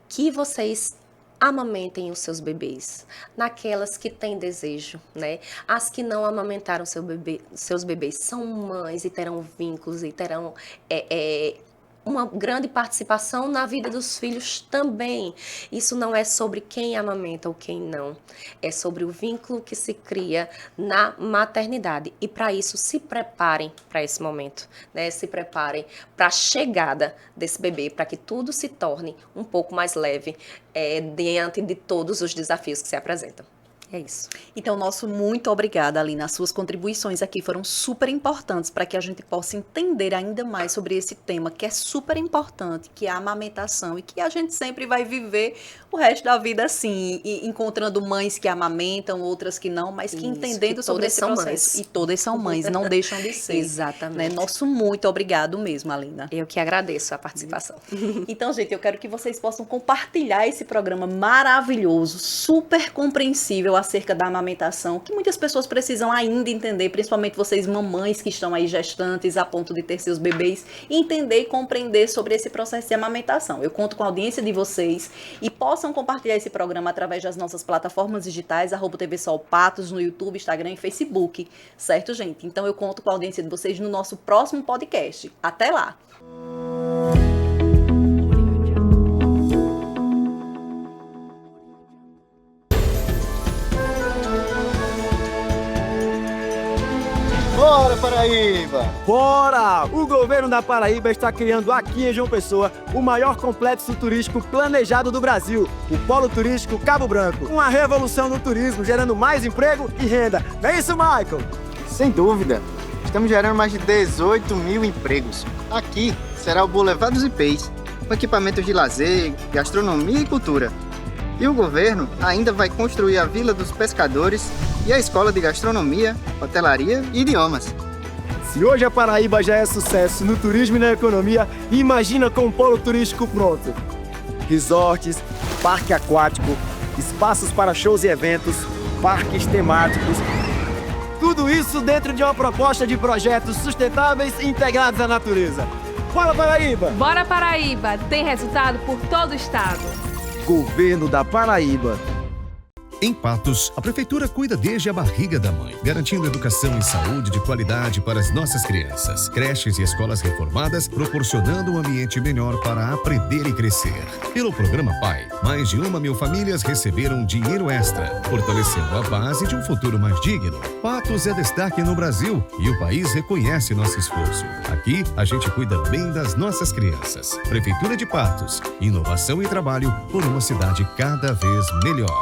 que vocês amamentem os seus bebês, naquelas que têm desejo, né? As que não amamentaram seus bebês são mães e terão vínculos e terão uma grande participação na vida dos filhos também. Isso não é sobre quem amamenta ou quem não, é sobre o vínculo que se cria na maternidade. E para isso, se preparem para esse momento, né? Se preparem para a chegada desse bebê, para que tudo se torne um pouco mais leve diante de todos os desafios que se apresentam. É isso. Então, nosso muito obrigada, Aline. As suas contribuições aqui foram super importantes para que a gente possa entender ainda mais sobre esse tema que é super importante, que é a amamentação, e que a gente sempre vai viver o resto da vida assim, encontrando mães que amamentam, outras que não, mas que isso, entendendo que sobre esse processo. Mães. E todas são mães, não deixam de ser. Exatamente. Né? Nosso muito obrigado mesmo, Alina. Eu que agradeço a participação. Então, gente, eu quero que vocês possam compartilhar esse programa maravilhoso, super compreensível acerca da amamentação, que muitas pessoas precisam ainda entender, principalmente vocês mamães que estão aí gestantes a ponto de ter seus bebês, entender e compreender sobre esse processo de amamentação. Eu conto com a audiência de vocês e possam compartilhar esse programa através das nossas plataformas digitais, @TV Sol Patos, no YouTube, Instagram e Facebook, certo, gente? Então eu conto com a audiência de vocês no nosso próximo podcast. Até lá! Bora, Paraíba! Bora! O governo da Paraíba está criando aqui em João Pessoa o maior complexo turístico planejado do Brasil, o Polo Turístico Cabo Branco. Uma revolução no turismo, gerando mais emprego e renda. Não é isso, Michael? Sem dúvida! Estamos gerando mais de 18 mil empregos. Aqui será o Boulevard dos Ipês, com equipamentos de lazer, gastronomia e cultura. E o governo ainda vai construir a Vila dos Pescadores e a Escola de Gastronomia, Hotelaria e Idiomas. Se hoje a Paraíba já é sucesso no turismo e na economia, imagina com um polo turístico pronto. Resorts, parque aquático, espaços para shows e eventos, parques temáticos. Tudo isso dentro de uma proposta de projetos sustentáveis e integrados à natureza. Bora, Paraíba! Bora, Paraíba! Tem resultado por todo o estado. Governo da Paraíba. Em Patos, a Prefeitura cuida desde a barriga da mãe, garantindo educação e saúde de qualidade para as nossas crianças. Creches e escolas reformadas, proporcionando um ambiente melhor para aprender e crescer. Pelo Programa Pai, mais de 1.000 famílias receberam dinheiro extra, fortalecendo a base de um futuro mais digno. Patos é destaque no Brasil e o país reconhece nosso esforço. Aqui, a gente cuida bem das nossas crianças. Prefeitura de Patos, inovação e trabalho por uma cidade cada vez melhor.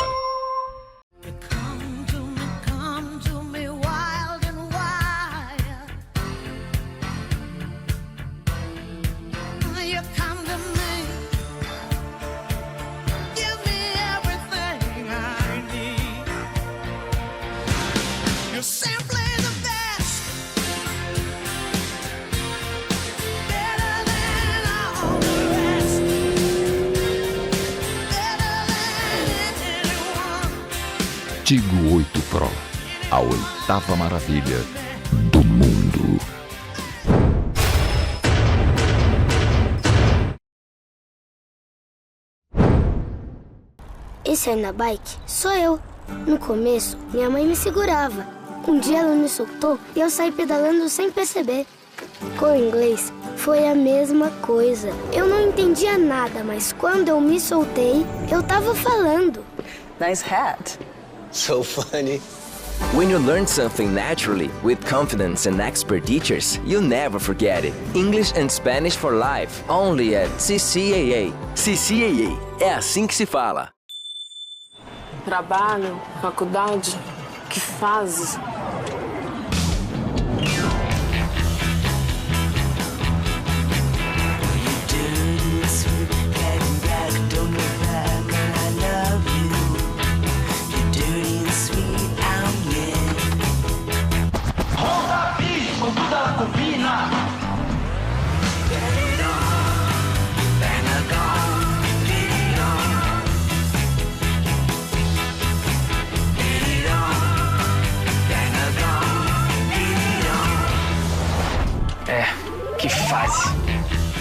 Tigo 8 Pro, a 8ª maravilha do mundo. Esse aí na bike sou eu. No começo, minha mãe me segurava. Um dia ela me soltou e eu saí pedalando sem perceber. Com o inglês, foi a mesma coisa. Eu não entendia nada, mas quando eu me soltei, eu tava falando. Nice hat. So funny. When you learn something naturally, with confidence and expert teachers, you'll never forget it. English and Spanish for life, only at CCAA. CCAA, é assim que se fala. Trabalho, faculdade, que fazes?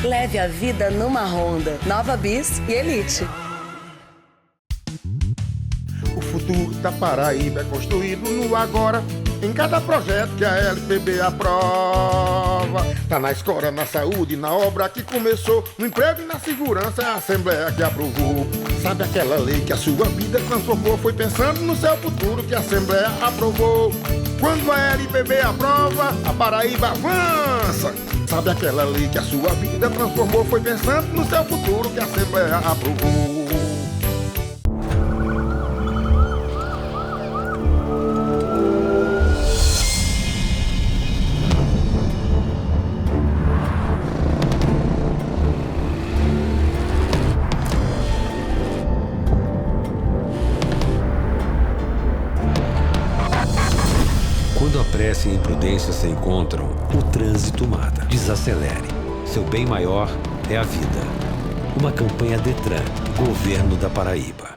Leve a vida numa Honda. Nova Bis e Elite. O futuro da Paraíba é construído no agora, em cada projeto que a LPB aprova. Tá na escola, na saúde, na obra que começou, no emprego e na segurança, é a Assembleia que aprovou. Sabe aquela lei que a sua vida transformou? Foi pensando no seu futuro que a Assembleia aprovou. Quando a LPB aprova, a Paraíba avança. Sabe aquela lei que a sua vida transformou? Foi pensando no seu futuro que a Assembleia aprovou. Quando a pressa e a imprudência se encontram, o trânsito mata. Desacelere. Seu bem maior é a vida. Uma campanha Detran, Governo da Paraíba.